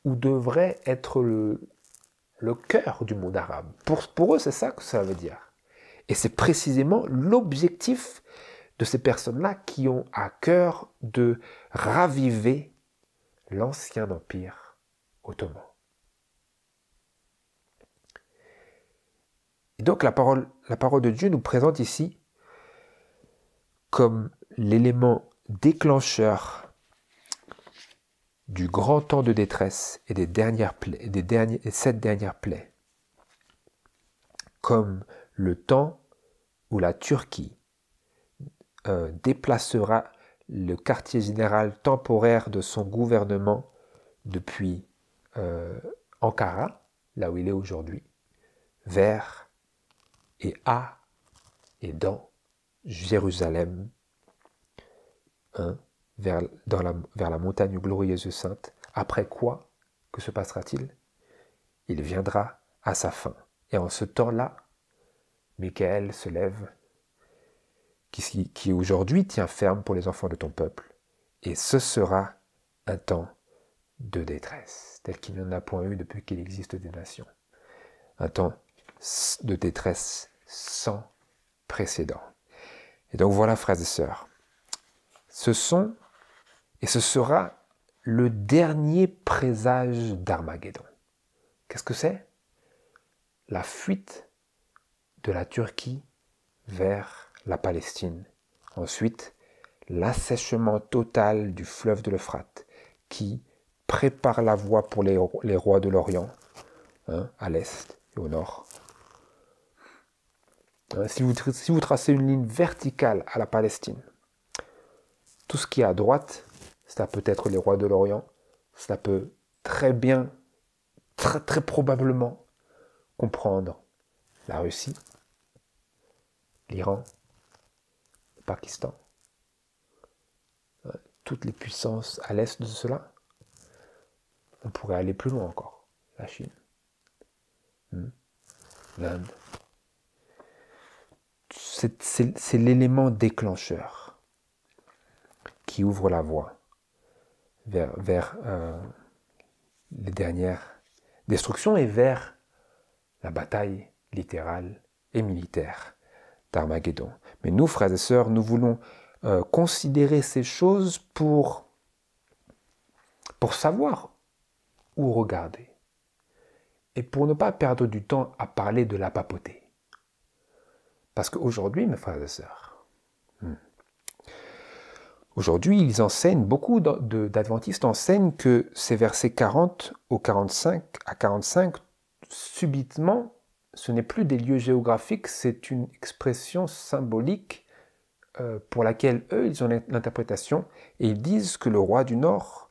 où devrait être le cœur du monde arabe. Pour eux, c'est ça que ça veut dire. Et c'est précisément l'objectif de ces personnes-là qui ont à cœur de raviver l'ancien empire ottoman. Et donc la parole de Dieu nous présente ici comme l'élément déclencheur du grand temps de détresse et des 7 dernières plaies, comme le temps où la Turquie déplacera le quartier général temporaire de son gouvernement depuis Ankara, là où il est aujourd'hui, vers et à et dans Jérusalem, vers la montagne glorieuse et sainte. Après quoi, que se passera-t-il? Il viendra à sa fin. Et en ce temps-là, Michael se lève, qui aujourd'hui tient ferme pour les enfants de ton peuple. Et ce sera un temps de détresse, tel qu'il n'y en a point eu depuis qu'il existe des nations. Un temps de détresse sans précédent. Et donc voilà, frères et sœurs, ce sera le dernier présage d'Armageddon. Qu'est-ce que c'est? La fuite de la Turquie vers la Palestine. Ensuite, l'assèchement total du fleuve de l'Euphrate qui prépare la voie pour les rois de l'Orient, à l'est et au nord. Si vous tracez une ligne verticale à la Palestine, tout ce qui est à droite, cela peut être les rois de l'Orient, cela peut très bien, très probablement comprendre la Russie, l'Iran, le Pakistan, toutes les puissances à l'est de cela. On pourrait aller plus loin encore, la Chine, l'Inde. C'est l'élément déclencheur qui ouvre la voie vers les dernières destructions et vers la bataille littérale et militaire d'Armageddon. Mais nous, frères et sœurs, nous voulons considérer ces choses pour savoir où regarder et pour ne pas perdre du temps à parler de la papauté. Parce qu'aujourd'hui, mes frères et sœurs, aujourd'hui, ils enseignent, beaucoup d'adventistes enseignent que ces versets 40 à 45, subitement, ce n'est plus des lieux géographiques, c'est une expression symbolique pour laquelle eux, ils ont l'interprétation, et ils disent que le roi du Nord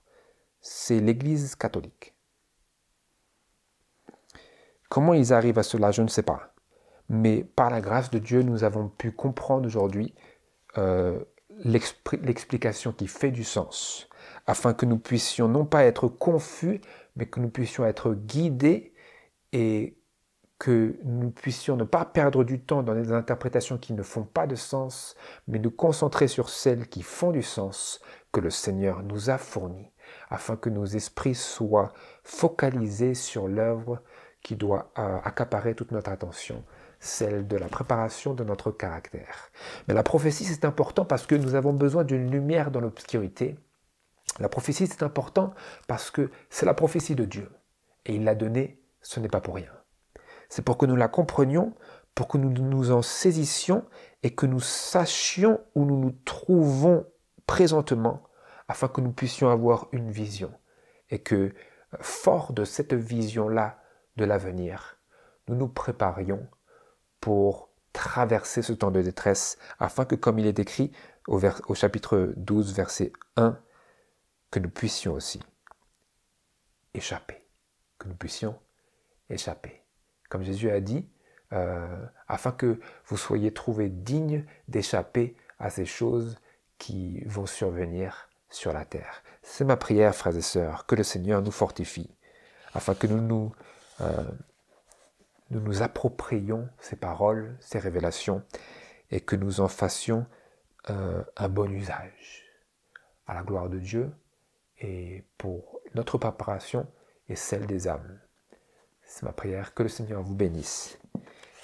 c'est l'Église catholique. Comment ils arrivent à cela, je ne sais pas. Mais par la grâce de Dieu, nous avons pu comprendre aujourd'hui l'explication qui fait du sens, afin que nous puissions non pas être confus, mais que nous puissions être guidés et que nous puissions ne pas perdre du temps dans des interprétations qui ne font pas de sens, mais nous concentrer sur celles qui font du sens que le Seigneur nous a fournies, afin que nos esprits soient focalisés sur l'œuvre qui doit accaparer toute notre attention, celle de la préparation de notre caractère. Mais la prophétie, c'est important parce que nous avons besoin d'une lumière dans l'obscurité. La prophétie, c'est important parce que c'est la prophétie de Dieu. Et il l'a donnée, ce n'est pas pour rien. C'est pour que nous la comprenions, pour que nous nous en saisissions et que nous sachions où nous nous trouvons présentement, afin que nous puissions avoir une vision. Et que, fort de cette vision-là de l'avenir, nous nous préparions pour traverser ce temps de détresse, afin que, comme il est écrit au chapitre 12, verset 1, que nous puissions aussi échapper, que nous puissions échapper. Comme Jésus a dit, afin que vous soyez trouvés dignes d'échapper à ces choses qui vont survenir sur la terre. C'est ma prière, frères et sœurs, que le Seigneur nous fortifie, afin que nous nous approprions ces paroles, ces révélations, et que nous en fassions un bon usage à la gloire de Dieu et pour notre préparation et celle des âmes. C'est ma prière, que le Seigneur vous bénisse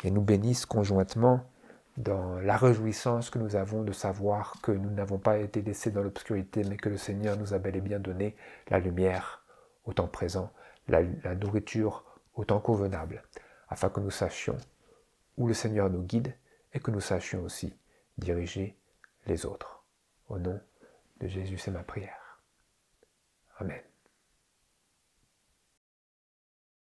et nous bénisse conjointement dans la réjouissance que nous avons de savoir que nous n'avons pas été laissés dans l'obscurité, mais que le Seigneur nous a bel et bien donné la lumière au temps présent, la nourriture au temps convenable, afin que nous sachions où le Seigneur nous guide et que nous sachions aussi diriger les autres. Au nom de Jésus, c'est ma prière. Amen.